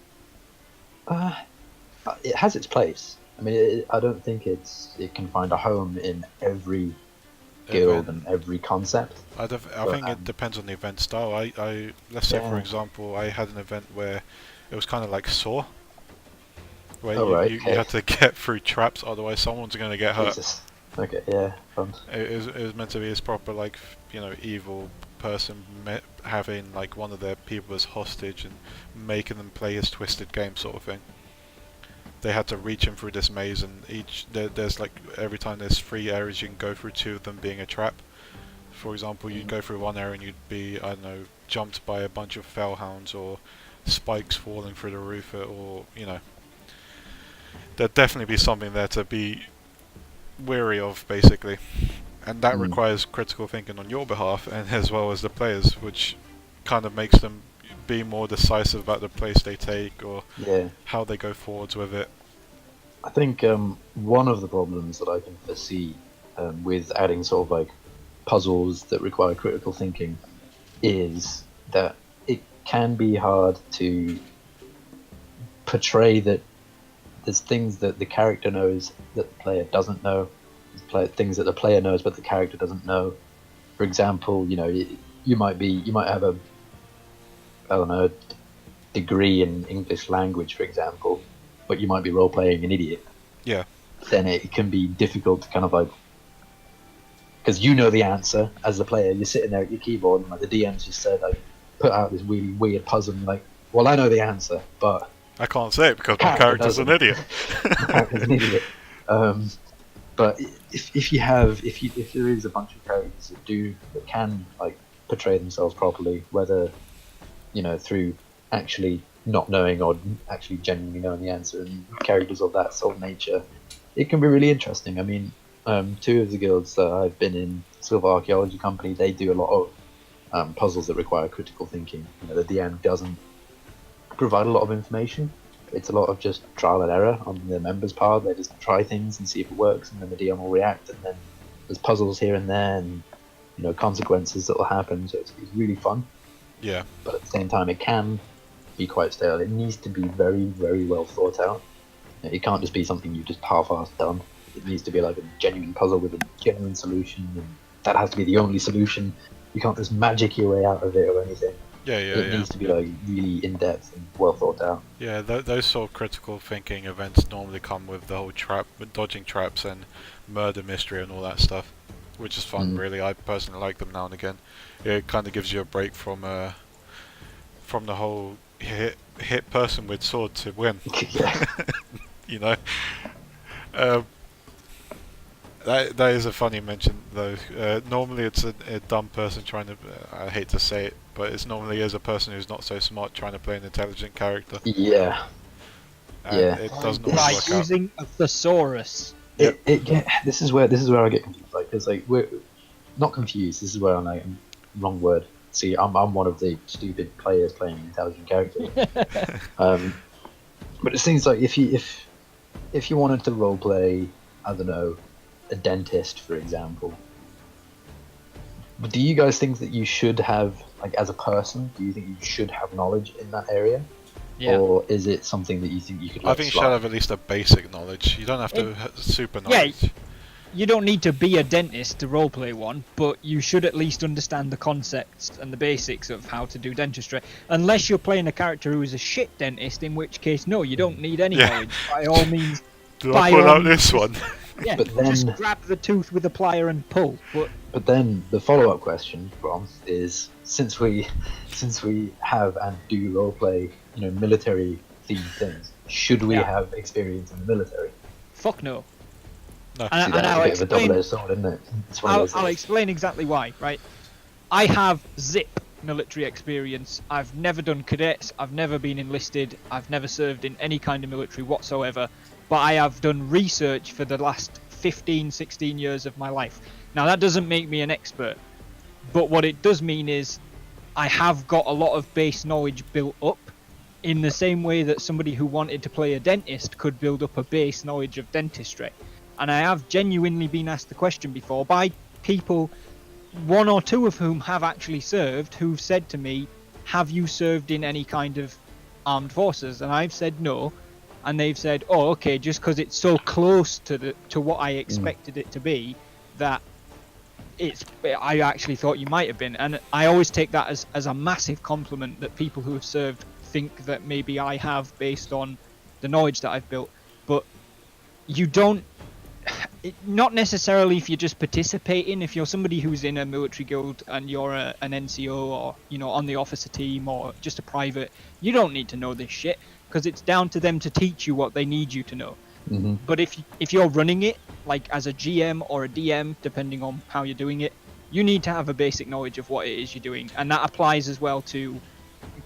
It has its place. I mean, I don't think it can find a home in every guild and every concept. I think it depends on the event style. Let's say for example, I had an event where it was kind of like Saw, where you had to get through traps, otherwise someone's going to get hurt. Jesus. Okay, yeah, fun. It was meant to be this proper, like, you know, evil person having like one of their people as hostage and making them play his twisted game sort of thing. They had to reach him through this maze, and there's like every time there's 3 areas you can go through, 2 of them being a trap. For example, you'd go through one area and you'd be, I don't know, jumped by a bunch of fellhounds or spikes falling through the roof, or, you know, there'd definitely be something there to be wary of, basically. And that requires critical thinking on your behalf and as well as the players, which kind of makes them be more decisive about the place they take or how they go forwards with it. I think one of the problems that I can foresee with adding sort of like puzzles that require critical thinking is that it can be hard to portray that there's things that the character knows that the player doesn't know, things that the player knows but the character doesn't know. For example, you know, you might have a, I don't know, degree in English language, for example, but you might be role-playing an idiot. Yeah. Then it can be difficult to kind of like, because you know the answer as the player, you're sitting there at your keyboard and like the DM's just said, like, put out this really weird puzzle, and you're like, well, I know the answer, but I can't say it because my character's an idiot. My character's an idiot. But if there is a bunch of characters that can like portray themselves properly, whether, you know, through actually not knowing or actually genuinely knowing the answer, and characters of that sort of nature, it can be really interesting. I mean, 2 of the guilds that I've been in, Silver Archaeology Company, they do a lot of puzzles that require critical thinking. You know, the DM doesn't provide a lot of information. It's a lot of just trial and error on the members' part. They just try things and see if it works, and then the DM will react, and then there's puzzles here and there, and, you know, consequences that will happen. So it's really fun. Yeah. But at the same time, it can be quite stale. It needs to be very, very well thought out. It can't just be something you just half-assed done. It needs to be like a genuine puzzle with a genuine solution, and that has to be the only solution. You can't just magic your way out of it or anything. It needs to be like really in depth and well thought out. Yeah, those sort of critical thinking events normally come with the whole dodging traps and murder mystery and all that stuff, which is fun. Really, I personally like them now and again. It kind of gives you a break from the whole hit person with sword to win. Yeah. You know. That is a funny mention though. Normally it's a dumb person trying to. I hate to say it, but it's normally is a person who's not so smart trying to play an intelligent character. Yeah. And Yeah. it doesn't always Like work using a thesaurus. This is where I get confused. Like, because like we're not confused. This is where I'm like, wrong word. See, I'm one of the stupid players playing an intelligent character. But it seems like if you wanted to roleplay, I don't know, a dentist, for example, do you guys think that you should have, like, as a person, do you think you should have knowledge in that area? Yeah. Or is it something that you think you could I think you should have at least a basic knowledge. You don't have to super knowledge. Yeah, you don't need to be a dentist to roleplay one, but you should at least understand the concepts and the basics of how to do dentistry. Unless you're playing a character who is a shit dentist, in which case, no, you don't need any knowledge. By all means. Do I pull out this one? Yeah, But then- just grab the tooth with a plier and pull. But then the follow-up question, Brom, is since we have and do roleplay, military themed things, should we have experience in the military? Fuck no. No. And See, that's I'll a bit of a explain. double-edged sword, isn't it? It's one of those I'll things. explain exactly why. Right, I have zip military experience. I've never done cadets. I've never been enlisted. I've never served in any kind of military whatsoever. But I have done research for the last 15, 16 years of my life. Now that doesn't make me an expert, but what it does mean is I have got a lot of base knowledge built up in the same way that somebody who wanted to play a dentist could build up a base knowledge of dentistry. And I have genuinely been asked the question before by people, one or two of whom have actually served, who've said to me, have you served in any kind of armed forces? And I've said no. And they've said, oh, okay, just because it's so close to what I expected it to be, that I actually thought you might have been. And I always take that as a massive compliment that people who have served think that maybe I have based on the knowledge that I've built. But you don't, not necessarily if you're just participating. If you're somebody who's in a military guild and you're an NCO or, on the officer team or just a private, you don't need to know this shit. Because it's down to them to teach you what they need you to know. Mm-hmm. But if you're running it, like as a GM or a DM, depending on how you're doing it, you need to have a basic knowledge of what it is you're doing. And that applies as well to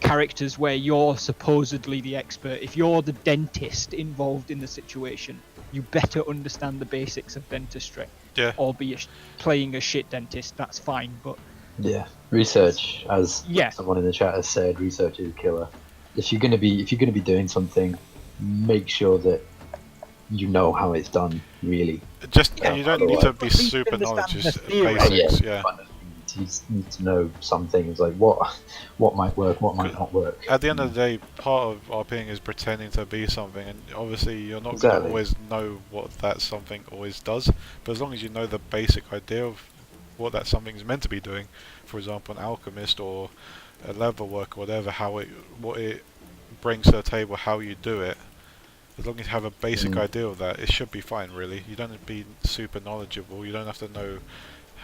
characters where you're supposedly the expert. If you're the dentist involved in the situation, you better understand the basics of dentistry. Yeah. Or be playing a shit dentist, that's fine. But Yeah, research, as someone in the chat has said, research is killer. If you're gonna be doing something, make sure that you know how it's done. Really, you don't need to be super knowledge, just basics. Yeah. You need to know some things, like what might work, what might not work. At the end of the day, part of RPing is pretending to be something, and obviously you're not going to always know what that something always does. But as long as you know the basic idea of what that something is meant to be doing, for example, an alchemist or a leather worker, whatever, what it brings to the table, how you do it. As long as you have a basic idea of that, it should be fine. Really, you don't have to be super knowledgeable. You don't have to know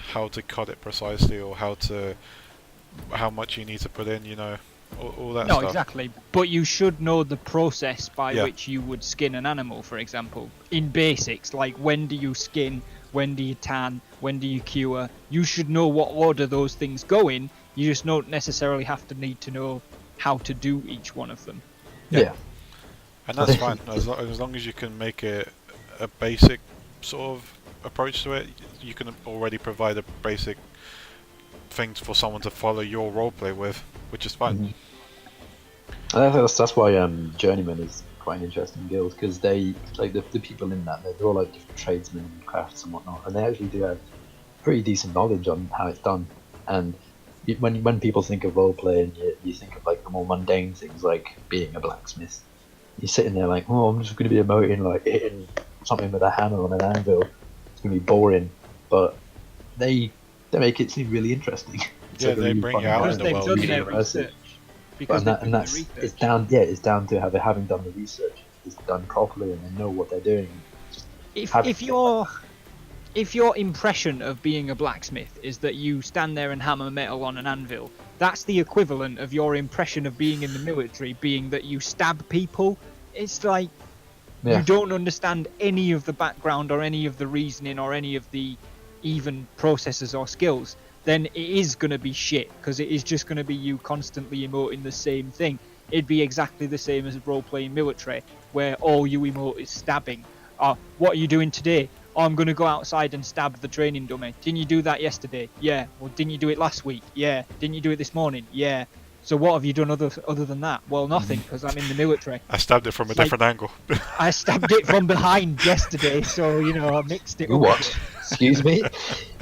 how to cut it precisely or how much you need to put in. All that stuff. No, exactly. But you should know the process by which you would skin an animal, for example, in basics. Like, when do you skin? When do you tan? When do you cure? You should know what order those things go in. You just don't necessarily need to know how to do each one of them. Yeah. And that's fine, as long as you can make it a basic sort of approach to it. You can already provide a basic thing for someone to follow your roleplay with, which is fine. That's why Journeyman is quite an interesting guild, because they, like, the people in that, they're all like different tradesmen and crafts and whatnot, and they actually do have pretty decent knowledge on how it's done. And when people think of roleplay, and you think of like the more mundane things like being a blacksmith, you're sitting there like, oh, I'm just going to be emoting like hitting something with a hammer on an anvil. It's going to be boring, but they make it seem really interesting. Yeah, they bring you out in the world. because But they've done the research. it's down to having done the research. It's done properly, and they know what they're doing. If your impression of being a blacksmith is that you stand there and hammer metal on an anvil, that's the equivalent of your impression of being in the military being that you stab people. It's like you don't understand any of the background or any of the reasoning or any of the even processes or skills. Then it is going to be shit, because it is just going to be you constantly emoting the same thing. It'd be exactly the same as role-playing military, where all you emote is stabbing. What are you doing today? Oh, I'm going to go outside and stab the training dummy. Didn't you do that yesterday? Yeah. Well, didn't you do it last week? Yeah. Didn't you do it this morning? Yeah. So what have you done other than that? Well, nothing, because I'm in the military. I stabbed it from a different angle. I stabbed it from behind yesterday, so, I mixed it You up. what? Excuse me?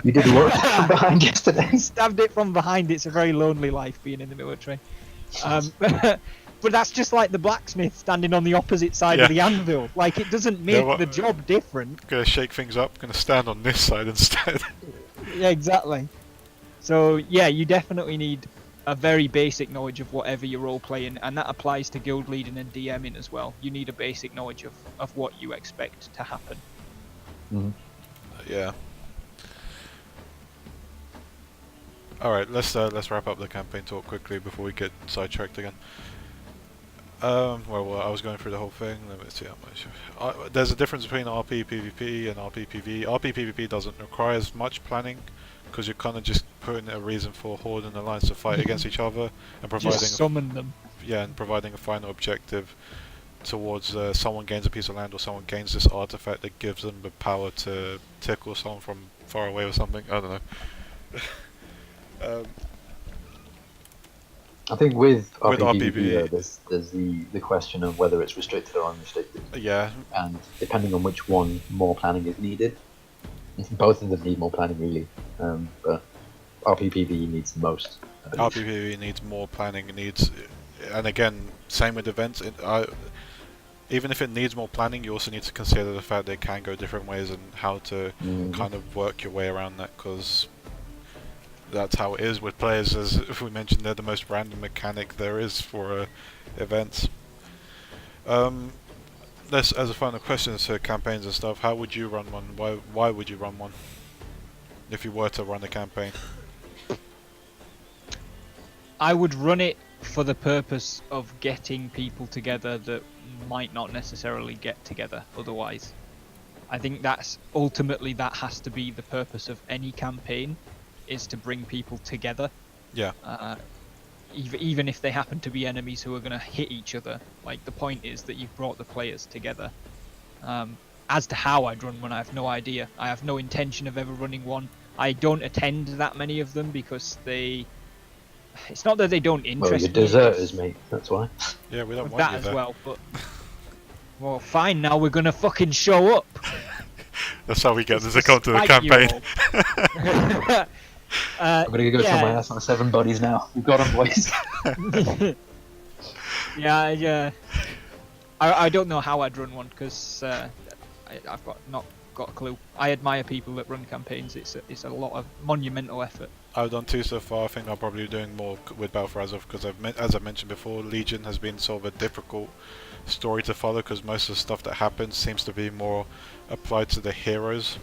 You did what from behind yesterday? Stabbed it from behind. It's a very lonely life being in the military. But that's just like the blacksmith standing on the opposite side of the anvil. Like, it doesn't make the job different. Gonna shake things up, gonna stand on this side instead. Yeah, exactly. So, yeah, you definitely need a very basic knowledge of whatever you're role-playing, and that applies to guild leading and DMing as well. You need a basic knowledge of what you expect to happen. Mm-hmm. Yeah. Alright, let's wrap up the campaign talk quickly before we get sidetracked again. Well, I was going through the whole thing. Let me see how much. There's a difference between RP PvP and RP PvE. RP PvP doesn't require as much planning, because you're kind of just putting a reason for Horde and Alliance to fight against each other, and providing just summon them. Yeah, and providing a final objective towards someone gains a piece of land or someone gains this artifact that gives them the power to tickle someone from far away or something. I don't know. I think with RPPV, there's the question of whether it's restricted or unrestricted. Yeah. And depending on which one, more planning is needed. Both of them need more planning, really. But RPPV needs the most. RPPV needs more planning. It needs, and again, same with events. Even if it needs more planning, you also need to consider the fact that it can go different ways and how to kind of work your way around that, because that's how it is with players. As we mentioned, they're the most random mechanic there is for events. As a final question to campaigns and stuff, how would you run one? Why would you run one if you were to run a campaign? I would run it for the purpose of getting people together that might not necessarily get together otherwise. I think that's ultimately that has to be the purpose of any campaign, is to bring people together. Yeah. Even if they happen to be enemies who are going to hit each other, like, the point is that you've brought the players together. As to how I'd run one, I have no idea. I have no intention of ever running one. I don't attend that many of them because it's not that they don't interest me. Well, you're deserters, mate. That's why. Yeah, we don't want that you as there. well. But well, fine. Now we're gonna fucking show up. That's how we get them to come to the campaign. I'm gonna go tell my ass on 7 buddies now. We've got them, boys. Yeah. I don't know how I'd run one, because I've not got a clue. I admire people that run campaigns. It's a lot of monumental effort. I've done 2 so far. I think I'll probably be doing more with Battle for Azeroth, because as I mentioned before, Legion has been sort of a difficult story to follow, because most of the stuff that happens seems to be more applied to the heroes.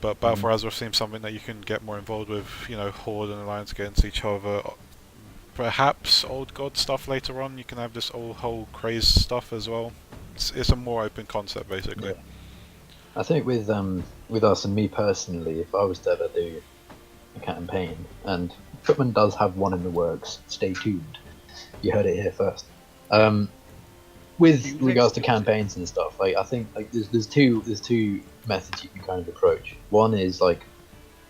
But Battle for Azeroth seems something that you can get more involved with, Horde and Alliance against each other. Perhaps Old God stuff later on. You can have this whole craze stuff as well. It's a more open concept, basically. Yeah. I think with us and me personally, if I was to ever do a campaign, and Footman does have one in the works, stay tuned. You heard it here first. With regards to campaigns and stuff, I think there's two methods you can kind of approach. One is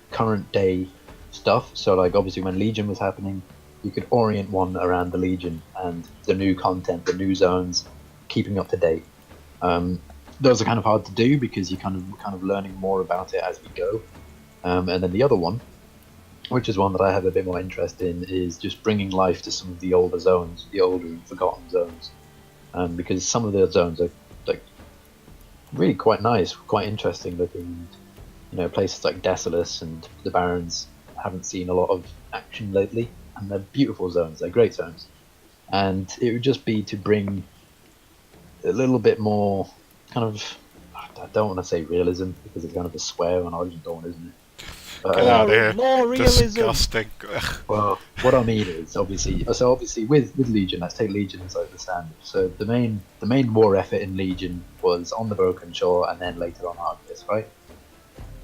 current day stuff. So obviously when Legion was happening, you could orient one around the Legion and the new content, the new zones, keeping up to date. Those are kind of hard to do because you're kind of learning more about it as we go. And then the other one, which is one that I have a bit more interest in, is just bringing life to some of the older zones, the older and forgotten zones. Because some of the zones are really quite nice, quite interesting looking. Places like Desolus and the Barrens haven't seen a lot of action lately. and they're beautiful zones. They're great zones, and it would just be to bring a little bit more kind of. I don't want to say realism because it's kind of a swear on Argent, isn't it? Get out of here. More realism. Disgusting. Well, what I mean is obviously with Legion, let's take Legion as like the standard. So the main war effort in Legion was on the Broken Shore and then later on Argus, right?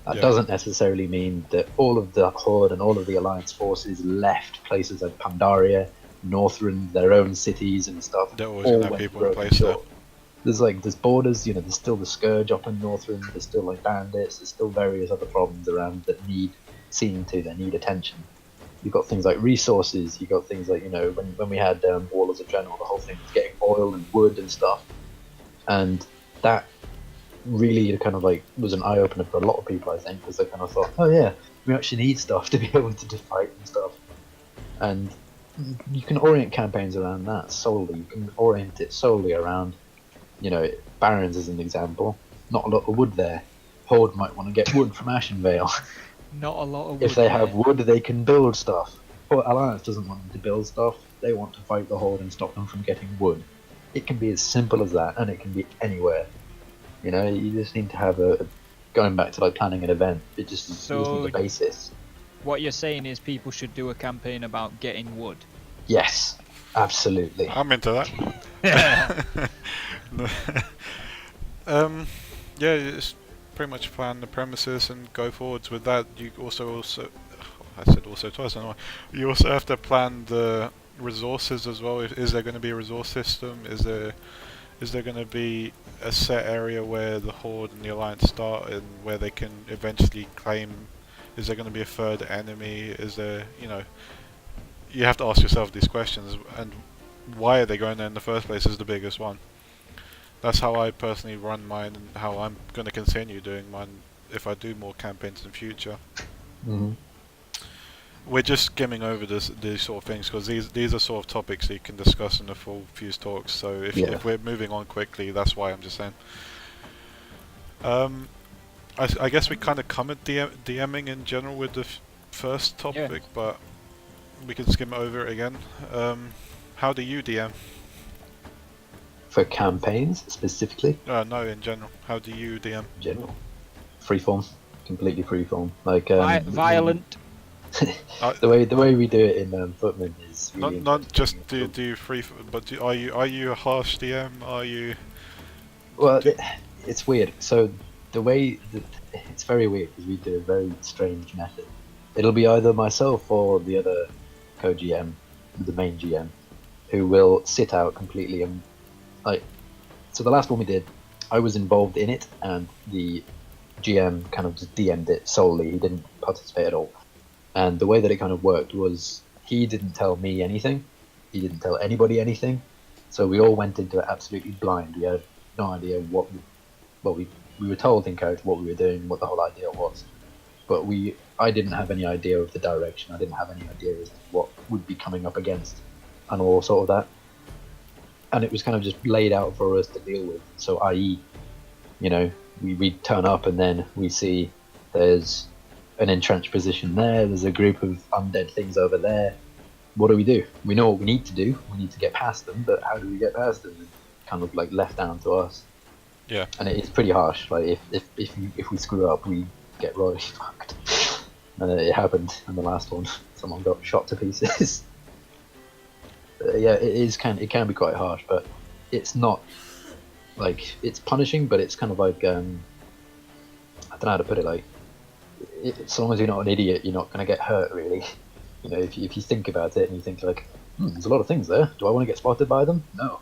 That doesn't necessarily mean that all of the Horde and all of the Alliance forces left places like Pandaria, Northrend, their own cities and stuff. There always gonna have people in place there. There's borders, there's still the Scourge up in Northrend, there's still like bandits, there's still various other problems around that need seen to, they need attention. You've got things like resources, you've got things like, when we had War as a General, the whole thing was getting oil and wood and stuff. And that really kind of like was an eye-opener for a lot of people, I think, because they kind of thought, oh yeah, we actually need stuff to be able to fight and stuff. And you can orient campaigns around that solely. You can orient it solely around Barrens as an example. Not a lot of wood there. Horde might want to get wood from Ashenvale. Not a lot of wood. If they have wood, they can build stuff. But Alliance doesn't want them to build stuff. They want to fight the Horde and stop them from getting wood. It can be as simple as that, and it can be anywhere. You just need to have going back to like planning an event. It just needs the basis. What you're saying is people should do a campaign about getting wood. Yes, absolutely. I'm into that. Yeah, it's pretty much plan the premises and go forwards with that. You also I said also twice, I don't know. You also have to plan the resources as well. Is there going to be a resource system? Is there going to be a set area where the Horde and the Alliance start and where they can eventually claim? Is there going to be a third enemy? Is there, you have to ask yourself these questions, and why are they going there in the first place is the biggest one. That's how I personally run mine, and how I'm going to continue doing mine if I do more campaigns in future. Mm-hmm. We're just skimming over these sort of things because these are sort of topics that you can discuss in the full Fuse talks. So if we're moving on quickly, that's why I'm just saying. I guess we kind of covered DMing in general with the first topic, but we can skim over it again. How do you DM? For campaigns specifically? No, in general. How do you DM? General. Freeform. Completely freeform. Like violent. the way we do it in Footman is really not just do free, but are you a harsh DM? Are you? Well, it's weird. So the way it's very weird because we do a very strange method. It'll be either myself or the other co-GM, the main GM, who will sit out completely and so the last one we did, I was involved in it, and the GM kind of just DM'd it solely. He didn't participate at all. And the way that it kind of worked was he didn't tell me anything. He didn't tell anybody anything. So we all went into it absolutely blind. We had no idea we were told in character what we were doing, what the whole idea was. But I didn't have any idea of the direction. I didn't have any idea as to what would be coming up against and all sort of that. And it was kind of just laid out for us to deal with. So i.e., we turn up and then we see there's an entrenched position there's a group of undead things over there. What do? We know what we need to do. We need to get past them, but how do we get past them? It's kind of like left down to us. Yeah. And it's pretty harsh. Like if we screw up, we get really fucked. And it happened in the last one. Someone got shot to pieces. Yeah, it can be quite harsh, but it's not like it's punishing, but it's kind of like I don't know how to put it. Like, as long as you're not an idiot, you're not going to get hurt, really. If you think about it and you think like, there's a lot of things there. Do I want to get spotted by them? No.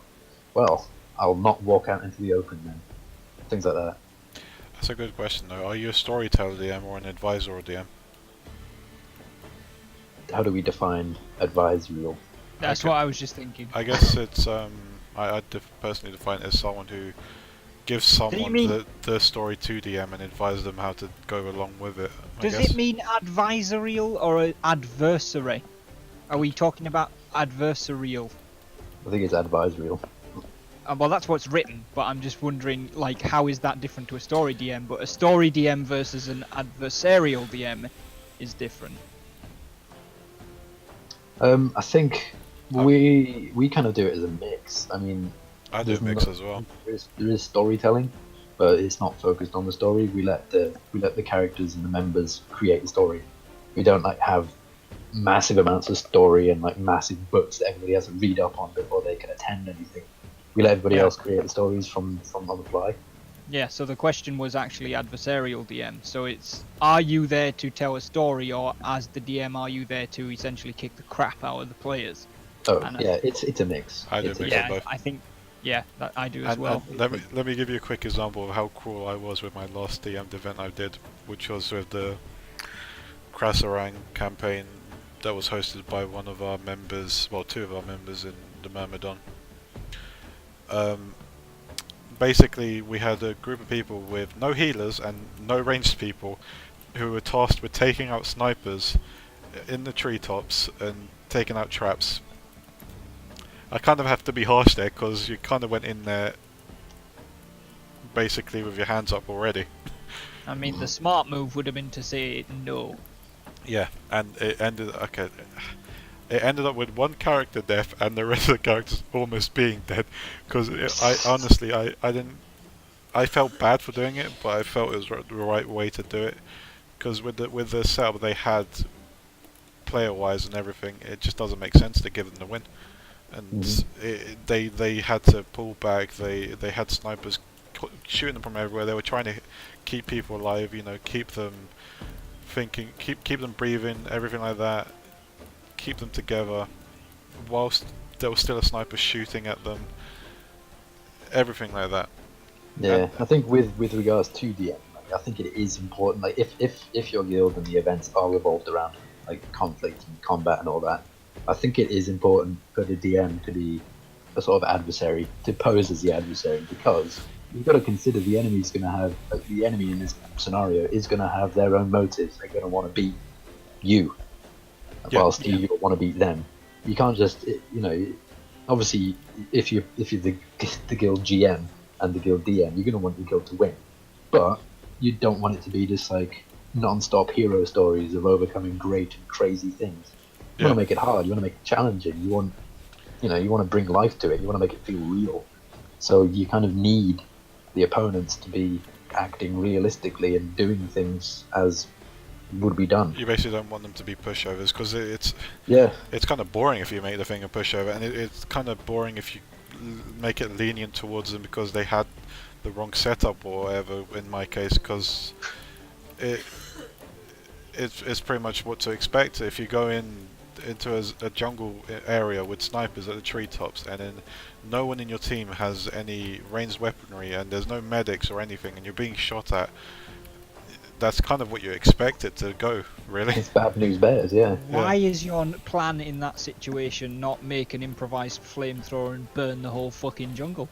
Well, I'll not walk out into the open then. Things like that. That's a good question, though. Are you a storyteller DM or an advisor or DM? How do we define advisory? That's what I was just thinking. I guess it's I personally define it as someone who gives someone the story to DM and advise them how to go along with it. Does it mean advisorial or adversary? Are we talking about adversarial? I think it's advisorial. Well, that's what's written, but I'm just wondering, like, how is that different to a story DM? But a story DM versus an adversarial DM is different. I think we kind of do it as a mix. I mean, I do a mix as well. there is storytelling, but it's not focused on the story. We let the characters and the members create the story. We don't like have massive amounts of story and like massive books that everybody has to read up on before they can attend anything. We let everybody else create the stories from on the fly. Yeah, so the question was actually adversarial DM. So it's, are you there to tell a story, or as the DM, are you there to essentially kick the crap out of the players? Oh, yeah, it's a mix. I do It's a mix of both. I think, that I do as well. And let me give you a quick example of how cruel I was with my last DM event I did, which was with the Krasarang campaign that was hosted by one of our members, well, two of our members in the Myrmidon. Basically, we had a group of people with no healers and no ranged people who were tasked with taking out snipers in the treetops and taking out traps. I kind of have to be harsh there because you kind of went in there basically with your hands up already. I mean, the smart move would have been to say no. Yeah, and it ended up with one character death and the rest of the characters almost being dead, because I honestly I felt bad for doing it, but I felt it was the right way to do it, because with the setup they had player wise and everything, it just doesn't make sense to give them the win, and they had to pull back. They had snipers shooting them from everywhere. They were trying to keep people alive, keep them thinking, keep them breathing, everything like that. Keep them together whilst there was still a sniper shooting at them, everything like that. Yeah, I think with regards to DM, I think it is important. Like if your guild and the events are revolved around like conflict and combat and all that, I think it is important for the DM to be a sort of adversary, to pose as the adversary, because you've got to consider the enemy's going to have, like, the enemy in this scenario is going to have their own motives. They're going to want to beat you, whilst you want to beat them. You can't just, obviously, if you're the guild GM and the guild DM, you're going to want the guild to win, but you don't want it to be just like non-stop hero stories of overcoming great and crazy things. You want to make it hard. You want to make it challenging. You want to bring life to it. You want to make it feel real. So you kind of need the opponents to be acting realistically and doing things as would be done. You basically don't want them to be pushovers, because it's kind of boring if you make the thing a pushover, and it's kind of boring if you make it lenient towards them because they had the wrong setup or whatever. In my case, because it's pretty much what to expect if you go into a jungle area with snipers at the treetops, and then no one in your team has any ranged weaponry, and there's no medics or anything, and you're being shot at. That's kind of what you expect it to go, really. It's bad news bears, yeah. Why is your plan in that situation not make an improvised flamethrower and burn the whole fucking jungle?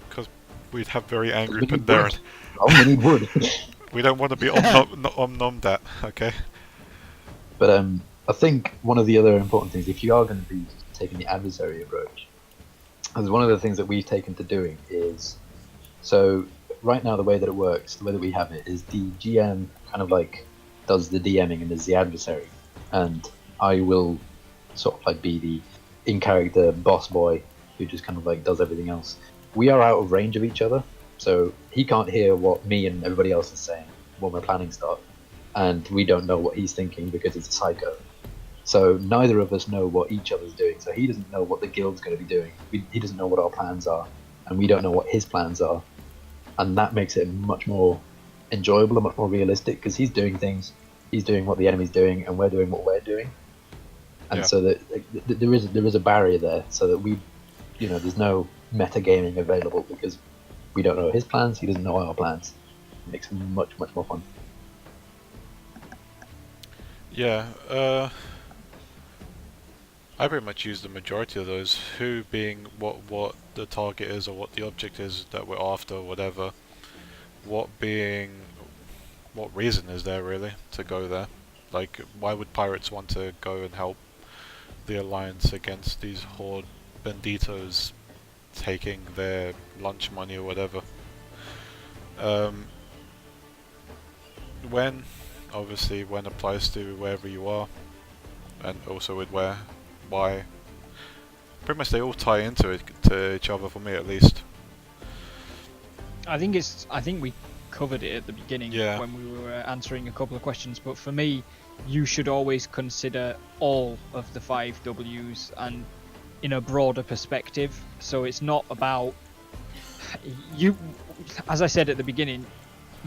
Because we'd have very angry Pandaren. Oh, we need wood. We don't want to be omnommed at, okay? But I think one of the other important things, if you are going to be taking the adversary approach, is one of the things that we've taken to doing is, so right now the way that it works, the way that we have it, is the GM kind of like does the DMing and is the adversary, and I will sort of like be the in-character boss boy who just kind of like does everything else. We are out of range of each other, so he can't hear what me and everybody else is saying when we're planning stuff, and we don't know what he's thinking because he's a psycho. So neither of us know what each other's doing, so he doesn't know what the guild's going to be doing. He doesn't know what our plans are, and we don't know what his plans are. And that makes it much more enjoyable and much more realistic, because he's doing things, he's doing what the enemy's doing, and we're doing what we're doing. And so that there is a barrier there, so that we, there's no metagaming available, because we don't know his plans, he doesn't know our plans. It makes it much more fun. Yeah, I pretty much use the majority of those, who being what the target is or what the object is that we're after, or whatever. What reason is there really to go there? Like, why would pirates want to go and help the Alliance against these horde banditos taking their lunch money or whatever? When applies to wherever you are, and also with where, why. Pretty much they all tie into each other for me at least. I think we covered it at the beginning when we were answering a couple of questions, but for me, you should always consider all of the 5 Ws and in a broader perspective. So it's not about you, as I said at the beginning,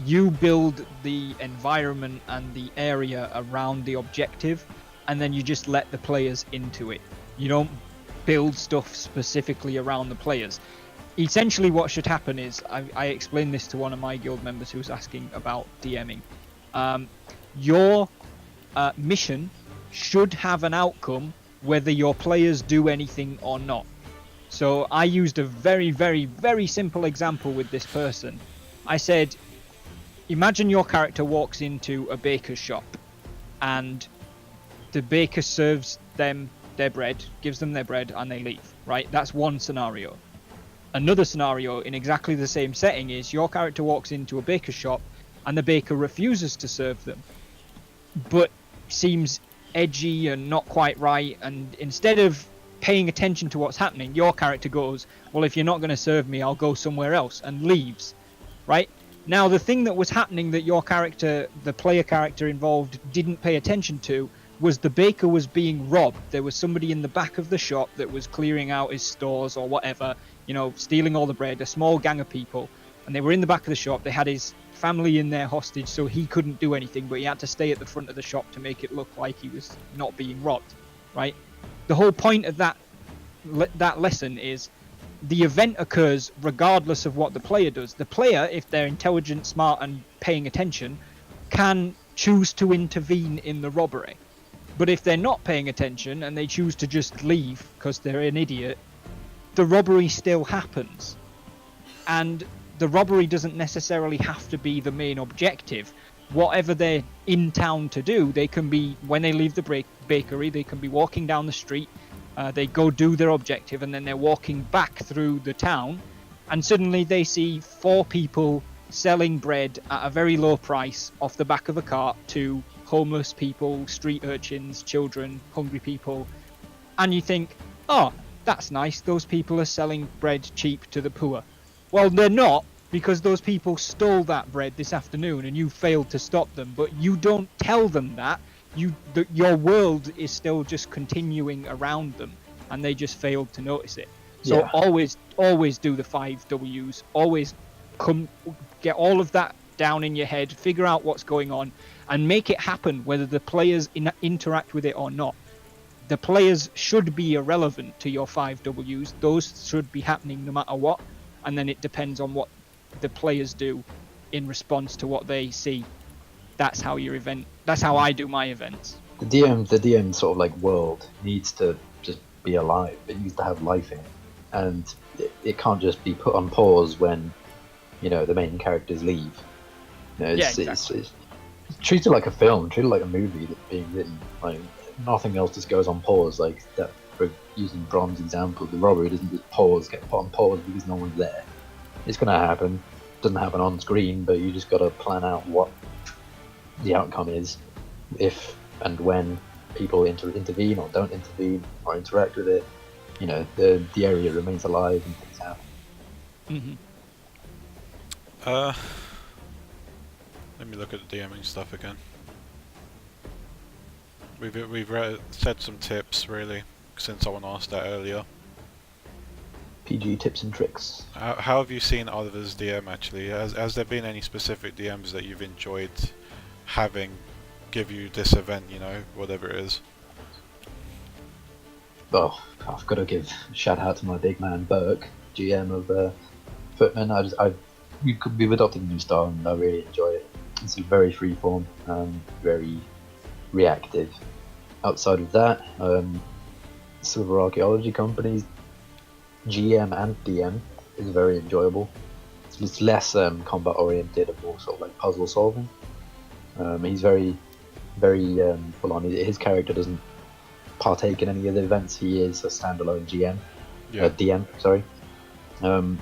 you build the environment and the area around the objective, and then you just let the players into it. You don't build stuff specifically around the players. Essentially what should happen is, I explained this to one of my guild members who was asking about DMing. Your mission should have an outcome whether your players do anything or not. So I used a very, very, very simple example with this person. I said, imagine your character walks into a baker's shop and the baker serves them their bread, gives them their bread, and they leave, right? That's one scenario. Another scenario in exactly the same setting is your character walks into a baker's shop and the baker refuses to serve them, but seems edgy and not quite right, and instead of paying attention to what's happening, your character goes, well, if you're not going to serve me, I'll go somewhere else, and leaves, right? Now, the thing that was happening that your character, the player character involved, didn't pay attention to was the baker was being robbed. There was somebody in the back of the shop that was clearing out his stores or whatever, you know, stealing all the bread, a small gang of people, and they were in the back of the shop. They had his family in there hostage, so he couldn't do anything, but he had to stay at the front of the shop to make it look like he was not being robbed, right? The whole point of that lesson is the event occurs regardless of what the player does. The player, if they're intelligent, smart, and paying attention, can choose to intervene in the robbery. But if they're not paying attention and they choose to just leave because they're an idiot, the robbery still happens. And the robbery doesn't necessarily have to be the main objective. Whatever they're in town to do, they can be, when they leave the bakery, they can be walking down the street, they go do their objective, and then they're walking back through the town, and suddenly they see 4 people selling bread at a very low price off the back of a cart to homeless people, street urchins, children, hungry people, and you think, oh, that's nice, those people are selling bread cheap to the poor. Well, they're not, because those people stole that bread this afternoon and you failed to stop them, but you don't tell them that. Your world is still just continuing around them, and they just failed to notice it. So always do the 5 Ws, always get all of that down in your head, figure out what's going on, and make it happen whether the players interact with it or not. The players should be irrelevant to your 5 Ws. Those should be happening no matter what, and then it depends on what the players do in response to what they see. That's how I do my events. The DM sort of like world needs to just be alive. It needs to have life in it, and it can't just be put on pause when, you know, the main characters leave. You know, it's treated like a film, treated like a movie that's being written. Like nothing else just goes on pause. Like that, for using Brom's example, the robbery doesn't just get put on pause because no one's there. It's gonna happen. It doesn't happen on screen, but you just gotta plan out what the outcome is, if and when people intervene or don't intervene or interact with it. You know, the area remains alive and things happen. Let me look at the DMing stuff again. We've said some tips really, since someone asked that earlier. PG tips and tricks. How have you seen others DM actually? Has there been any specific DMs that you've enjoyed having give you this event, you know, whatever it is? Oh, I've got to give a shout out to my big man Burke, GM of Footman. We've adopted a new style and I really enjoy it. It's very freeform, very reactive. Outside of that, Silver Archaeology Company's GM and DM is very enjoyable. It's less combat oriented and more sort of like puzzle solving. He's very full on. His character doesn't partake in any of the events. He is a standalone DM, sorry. And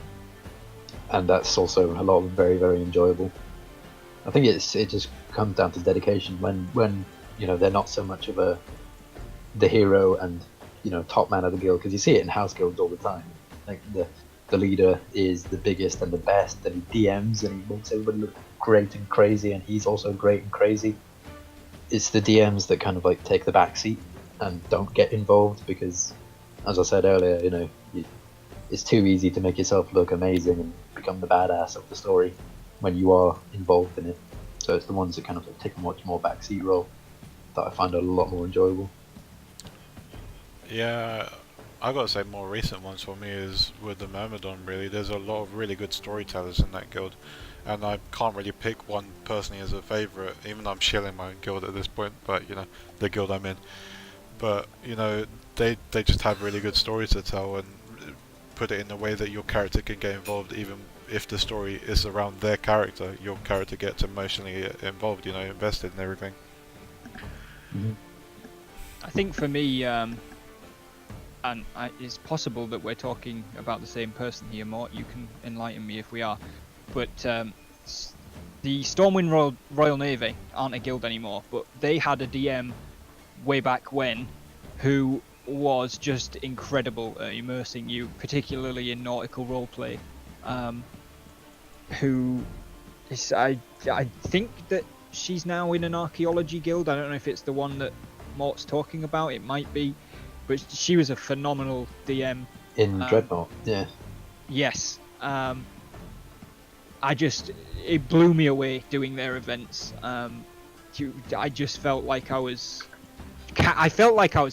that's also a lot of very, very enjoyable. I think it just comes down to dedication when you know they're not so much of the hero and top man of the guild, because you see it in house guilds all the time. Like the leader is the biggest and the best, and he DMs and he makes everybody look great and crazy, and he's also great and crazy. It's the DMs that kind of like take the back seat and don't get involved because, as I said earlier, it's too easy to make yourself look amazing and become the badass of the story when you are involved in it. So it's the ones that kind of like take a much more backseat role that I find a lot more enjoyable. Yeah, I gotta say, more recent ones for me is with the Myrmidon. Really, there's a lot of really good storytellers in that guild, and I can't really pick one personally as a favourite, even though I'm shilling my own guild at this point. But the guild I'm in. But they just have really good stories to tell and put it in a way that your character can get involved, even if the story is around their character. Your character gets emotionally involved, invested in everything. Mm-hmm. I think for me, it's possible that we're talking about the same person here, Mort. You can enlighten me if we are. But the Stormwind Royal Navy aren't a guild anymore, but they had a DM way back when who was just incredible at immersing you, particularly in nautical roleplay. I think that she's now in an archaeology guild. I don't know if it's the one that Mort's talking about. It might be, but she was a phenomenal DM In Dreadnought, yeah. Yes. It blew me away doing their events. I just felt like I was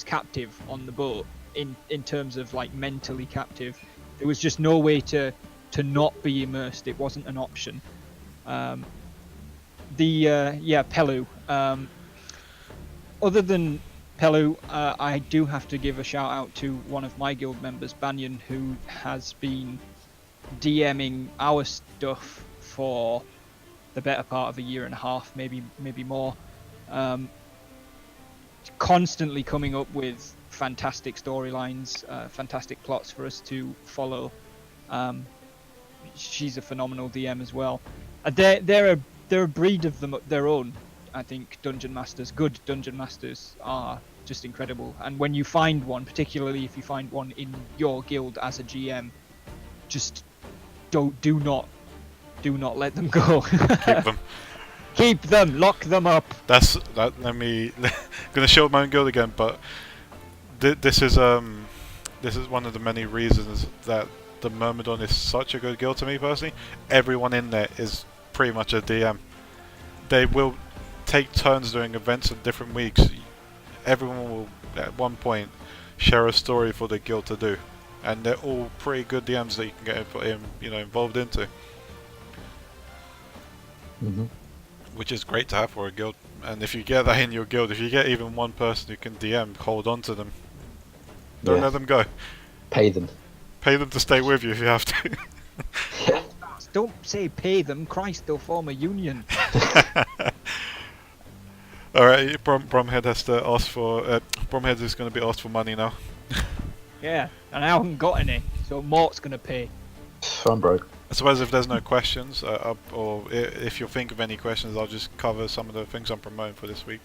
captive on the boat in terms of like mentally captive. There was just no way to not be immersed. It wasn't an option. Pelu. Other than Pelu, I do have to give a shout out to one of my guild members, Banyan, who has been DMing our stuff for the better part of a year and a half, maybe more. Constantly coming up with fantastic storylines, fantastic plots for us to follow. She's a phenomenal DM as well. They're a breed of their own. I think dungeon masters, good dungeon masters, are just incredible. And when you find one, particularly if you find one in your guild as a GM, just do not let them go. Keep them. Keep them. Lock them up. Gonna show my own guild again, but this is one of the many reasons that the Myrmidon is such a good guild to me personally. Everyone in there is pretty much a DM. They will take turns doing events in different weeks. Everyone will at one point share a story for the guild to do, and they're all pretty good DMs that you can get involved into. Mm-hmm. Which is great to have for a guild. And if you get that in your guild, if you get even one person who can DM, hold on to them. Don't let them go. Pay them. Pay them to stay with you if you have to. Don't say pay them. Christ, they'll form a union. Alright, Bromhead has to ask for... Bromhead is going to be asked for money now. Yeah, and I haven't got any, so Mort's going to pay. I'm broke. I suppose if there's no questions, or if you think of any questions, I'll just cover some of the things I'm promoting for this week.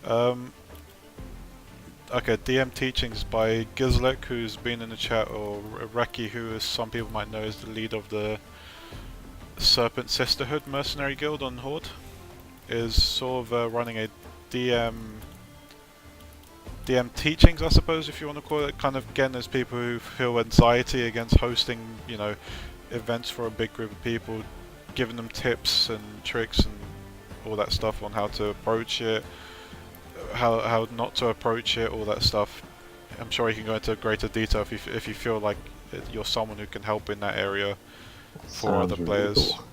Okay, DM Teachings by Gizlek, who's been in the chat, or Reki, who, as some people might know, is the lead of the Serpent Sisterhood Mercenary Guild on Horde, is sort of running a DM Teachings, I suppose, if you want to call it. Kind of getting those people who feel anxiety against hosting, events for a big group of people, giving them tips and tricks and all that stuff on how to approach it, how not to approach it, all that stuff. I'm sure you can go into greater detail if you feel like you're someone who can help in that area for other players. Really cool.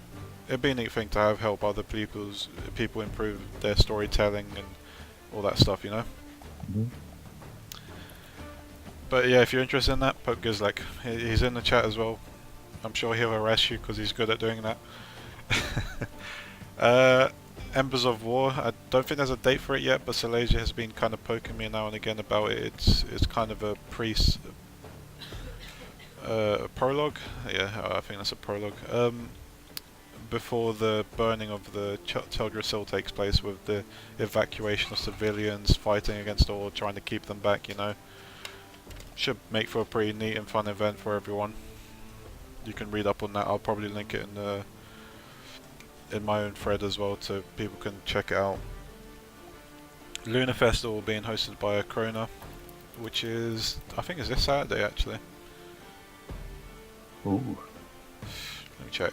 It'd be a neat thing to help other people improve their storytelling and all that stuff, Mm-hmm. But yeah, if you're interested in that, poke Gizlek. He's in the chat as well. I'm sure he'll harass you because he's good at doing that. Embers of War. I don't think there's a date for it yet, but Silesia has been kind of poking me now and again about it. It's kind of a prologue. Yeah, I think that's a prologue. Before the burning of the Teldrassil takes place, with the evacuation of civilians, fighting against all, trying to keep them back. Should make for a pretty neat and fun event for everyone. You can read up on that. I'll probably link it in my own thread as well, so people can check it out. Lunar Festival being hosted by Krona, which is, I think, is this Saturday actually. Ooh. Let me check.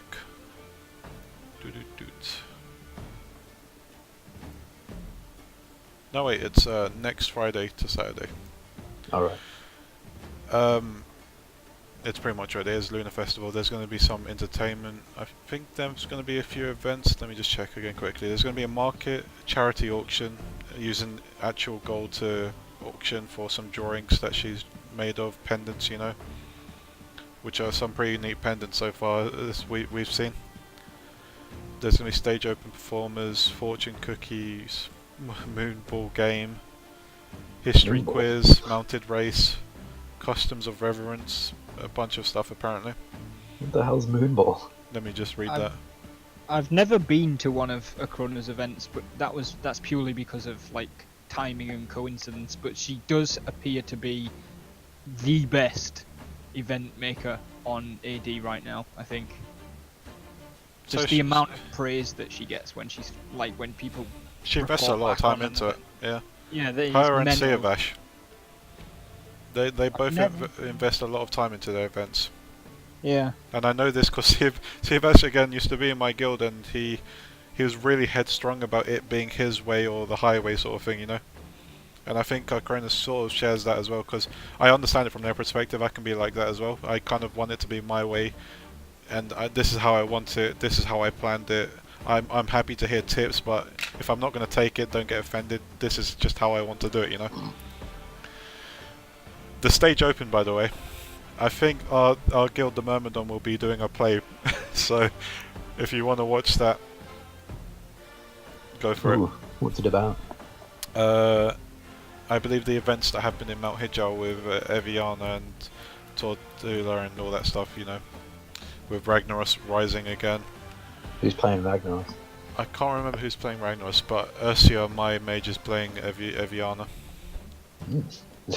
No wait, it's next Friday to Saturday. Alright. It's pretty much right. There's Lunar Festival. There's going to be some entertainment. I think there's going to be a few events. Let me just check again quickly. There's going to be a market, charity auction, using actual gold to auction for some drawings that she's made of, pendants, you know, which are some pretty neat pendants so far we've seen. There's going to be stage open performers, fortune cookies, moonball game, history Moonball. quiz, mounted race, customs of reverence, a bunch of stuff apparently. What the hell's Moonball? Let me just read that. I've never been to one of Akrona's events, but that's purely because of like timing and coincidence. But she does appear to be the best event maker on AD right now, I think. So Just the amount of praise that she gets when she's like when people. She invests a report lot of back time on into it. Yeah. Yeah, they Her and mental. Siavash. They both never- invest a lot of time into their events. Yeah. And I know this because Siavash again used to be in my guild, and he was really headstrong about it being his way or the highway sort of thing, you know. And I think Krona sort of shares that as well, because I understand it from their perspective. I can be like that as well. I kind of want it to be my way, and this is how I want it. This is how I planned it. I'm happy to hear tips, but if I'm not going to take it, don't get offended. This is just how I want to do it, you know. The stage open, by the way. I think our guild, the Myrmidon, will be doing a play, so if you want to watch that, go for Ooh, what's it about? it. I believe the events that happen in Mount Hijau with Eviana and Tortula and all that stuff, you know, with Ragnaros rising again. Who's playing Ragnarok? I can't remember who's playing Ragnaros, but Ursia, my mage, is playing Eviana.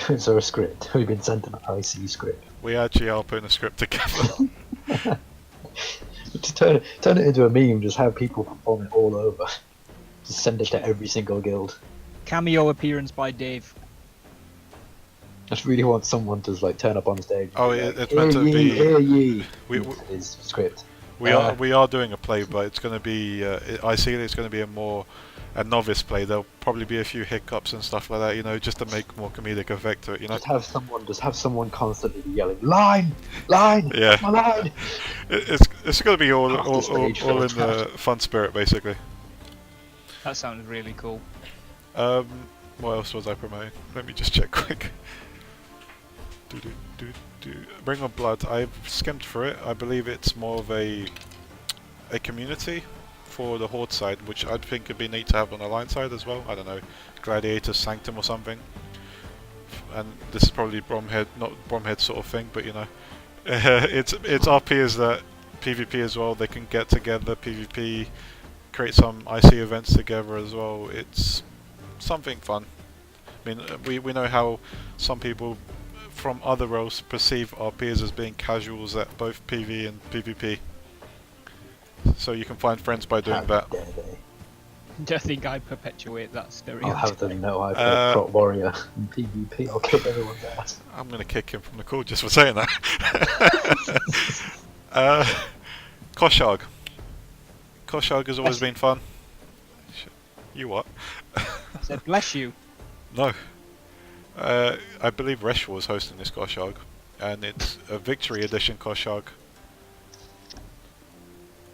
Is there a script? We've been sent an IC script. We actually are putting a script together. Just turn it into a meme, just have people perform it all over. Just send it to every single guild. Cameo appearance by Dave. Just really want someone to like turn up on stage. And Oh, be it's like, meant to "Hear ye, be- hear ye," we- into his script. We are doing a play, but it's going to be. I see it's going to be a novice play. There'll probably be a few hiccups and stuff like that, you know, just to make more comedic effect to it, you know. Just have someone constantly yelling, "Line, line, Yeah. my line." It's going to be all Half the stage in filled the fun spirit, basically. That sounds really cool. What else was I promoting? Let me just check quick. Bring of Blood. I've skimmed through it. I believe it's more of a community for the Horde side, which I'd think would be neat to have on the Line side as well. I don't know, Gladiator Sanctum or something. And this is probably Bromhead, not Bromhead sort of thing, but you know, it's our peers that PvP as well. They can get together, PvP, create some IC events together as well. It's something fun. I mean, we know how some people from other roles perceive our peers as being casuals at both PV and PvP. So you can find friends by doing How that. dare they? I think I perpetuate that I'll stereotype. have them know I play Prot Warrior in PvP. I'll kick everyone's ass. I'm gonna kick him from the call just for saying that. Koshag. Koshag has always been fun. You what? I said, bless you. No. I believe Reshwa was hosting this Koshag, and it's a Victory Edition Koshag.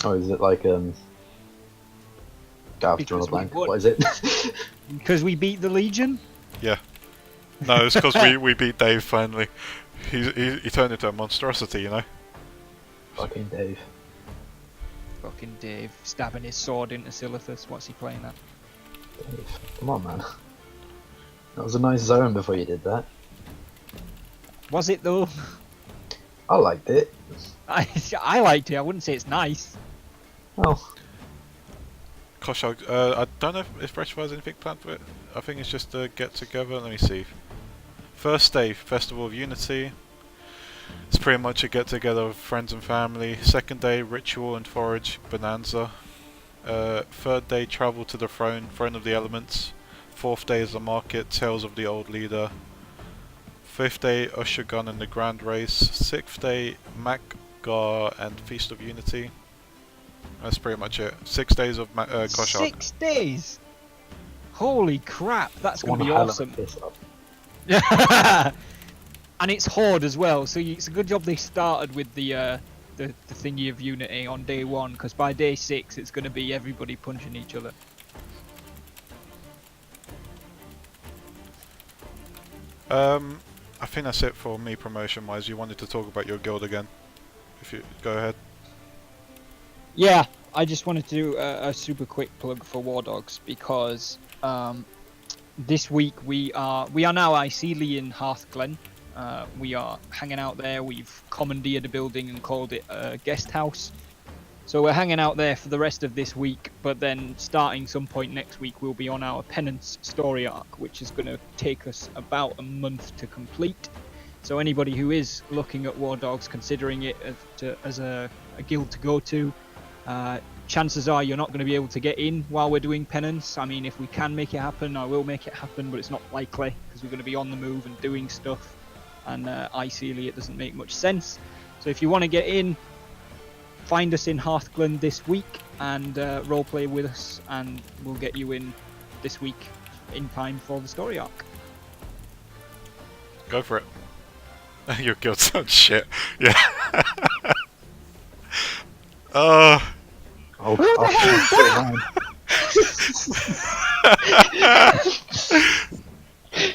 Oh, is it like Garth drawn a Because we blank? won. What is it? Because we beat the Legion? Yeah. No, it's because we beat Dave finally. He turned into a monstrosity, you know. Fucking Dave. Fucking Dave stabbing his sword into Silithus. What's he playing at? Dave. Come on, man. That was a nice zone before you did that. Was it though? I liked it. I liked it. I wouldn't say it's nice. Oh, Koshag, I don't know if Reshwa has anything planned for it. I think it's just a get together. Let me see. First day, Festival of Unity. It's pretty much a get-together of friends and family. Second day, Ritual and Forage Bonanza. Third day, Travel to the Throne, Throne of the Elements. Fourth day is the Market, Tales of the Old Leader. Fifth day, Usher Gun and the Grand Race. Sixth day, Makgar and Feast of Unity. That's pretty much it. 6 days of Koshard. 6 days? Holy crap, that's going to be One hell of a awesome. piss up. And it's Horde as well, so it's a good job they started with the thingy of Unity on day 1, because by day 6 it's going to be everybody punching each other. I think that's it for me promotion-wise. You wanted to talk about your guild again. If you go ahead. Yeah, I just wanted to do a super quick plug for War Dogs because this week we are now Icely in Hearthglen. We are hanging out there. We've commandeered a building and called it a guest house. So we're hanging out there for the rest of this week, but then starting some point next week we'll be on our Penance story arc, which is going to take us about a month to complete. So anybody who is looking at War Dogs, considering it as a guild to go to, chances are you're not going to be able to get in while we're doing Penance. I mean, if we can make it happen, I will make it happen, but it's not likely because we're going to be on the move and doing stuff. And ideally, it doesn't make much sense. So if you want to get in, find us in Hearthglen this week and roleplay with us, and we'll get you in this week in time for the story arc. Go for it. Your guild sounds shit. Yeah. Oh,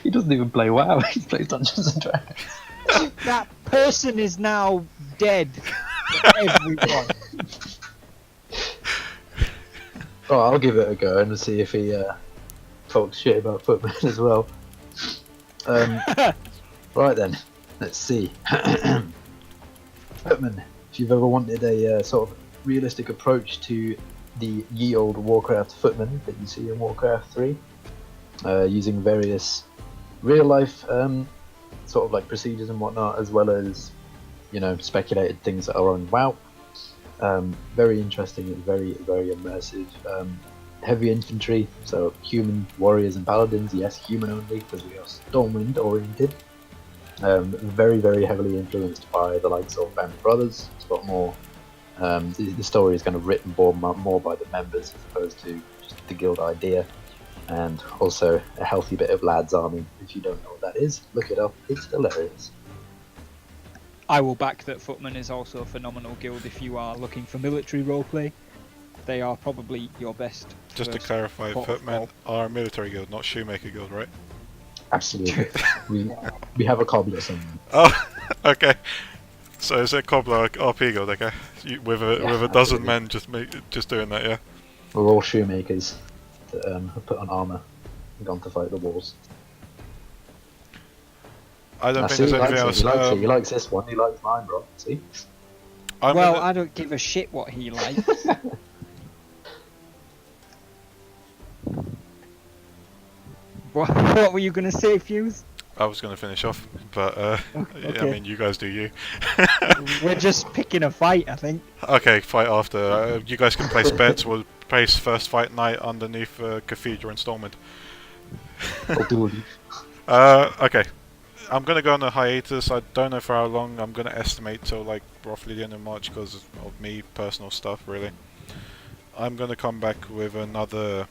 he doesn't even play WoW, he plays Dungeons and Dragons. That person is now dead. Everyone. Oh, I'll give it a go and see if he talks shit about Footman as well. Right then, let's see. Footman, if you've ever wanted a sort of realistic approach to the ye old Warcraft Footman that you see in Warcraft 3, using various real life sort of like procedures and whatnot, as well as, you know, speculated things that are on WoW. Very interesting and very, very immersive. Heavy infantry, so human warriors and paladins, yes, human only, because we are Stormwind oriented. Very, very heavily influenced by the likes of Band of Brothers. It's got more, the story is kind of written more by the members as opposed to just the guild idea. And also a healthy bit of lads army. If you don't know what that is, look it up, it's hilarious. I will back that Footman is also a phenomenal guild if you are looking for military roleplay. They are probably your best. Just to clarify, Footmen are a military guild, not shoemaker guild, right? Absolutely. we have a cobbler somewhere. Oh, okay. So is it cobbler RP guild, okay? With a dozen men just doing that, yeah? We're all shoemakers that have put on armour and gone to fight the wars. I don't think there's anything else. He likes this one, he likes mine, bro. See? I don't give a shit what he likes. What were you going to say, Fuse? I was going to finish off, but okay. Yeah, I mean, you guys do you. We're just picking a fight, I think. Okay, fight after. You guys can place bets. We'll place first fight night underneath Cathedral in Stormwind. Okay. I'm going to go on a hiatus. I don't know for how long. I'm going to estimate till like roughly the end of March because of me, personal stuff, really. I'm going to come back with another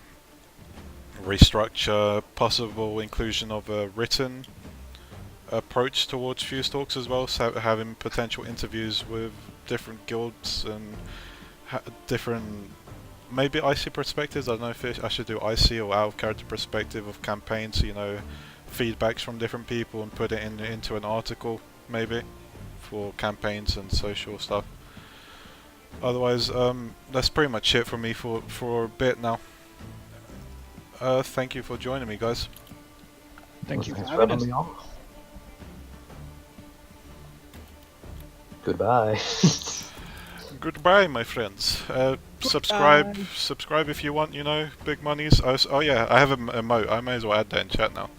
restructure, possible inclusion of a written approach towards Fuse Talks as well, so having potential interviews with different guilds and different, maybe IC perspectives. I don't know if I should do IC or out of character perspective of campaigns, you know, feedbacks from different people and put it into an article, maybe, for campaigns and social stuff. Otherwise, that's pretty much it for me for a bit now. Thank you for joining me, guys. Thank you for Thanks having us. me on. Goodbye. Goodbye, my friends. Subscribe if you want, you know, big monies. Oh yeah, I have a emote. I may as well add that in chat now.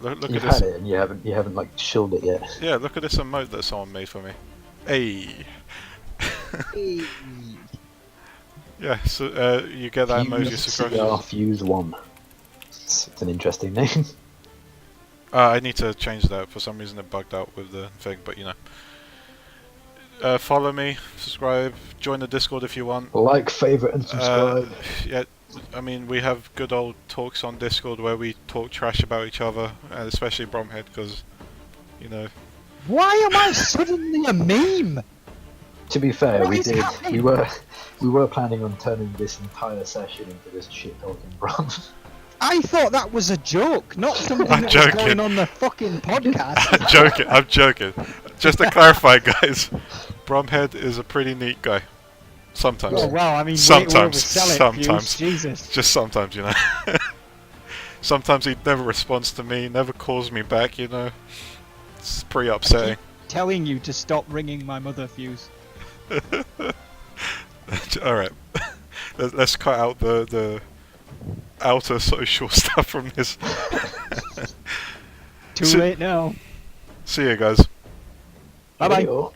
Look You've at this. had it and you haven't like chilled it yet. Yeah, look at this emote that someone made for me. Hey. Yeah, so you get that emoji Fuse across. CR Fuse 1. It's an interesting name. I need to change that. For some reason it bugged out with the thing, but you know. Follow me, subscribe, join the Discord if you want. Like, favourite and subscribe. Yeah, I mean, we have good old talks on Discord where we talk trash about each other, and especially Bromhead, because, you know. Why am I suddenly a meme? To be fair, What is happening? we were planning on turning this entire session into this shit talking Brom. I thought that was a joke, not something I'm that joking. was going on the fucking podcast. I'm joking. Just to clarify, guys, Bromhead is a pretty neat guy. Sometimes. Oh well, I mean, Sometimes. Sometimes. Jesus. Just sometimes, you know. Sometimes he never responds to me, never calls me back, you know. It's pretty upsetting. Telling you to stop ringing my mother, Fuse. Alright. Let's cut out the outer social stuff from this. Too late now. See you guys. Bye bye. Video.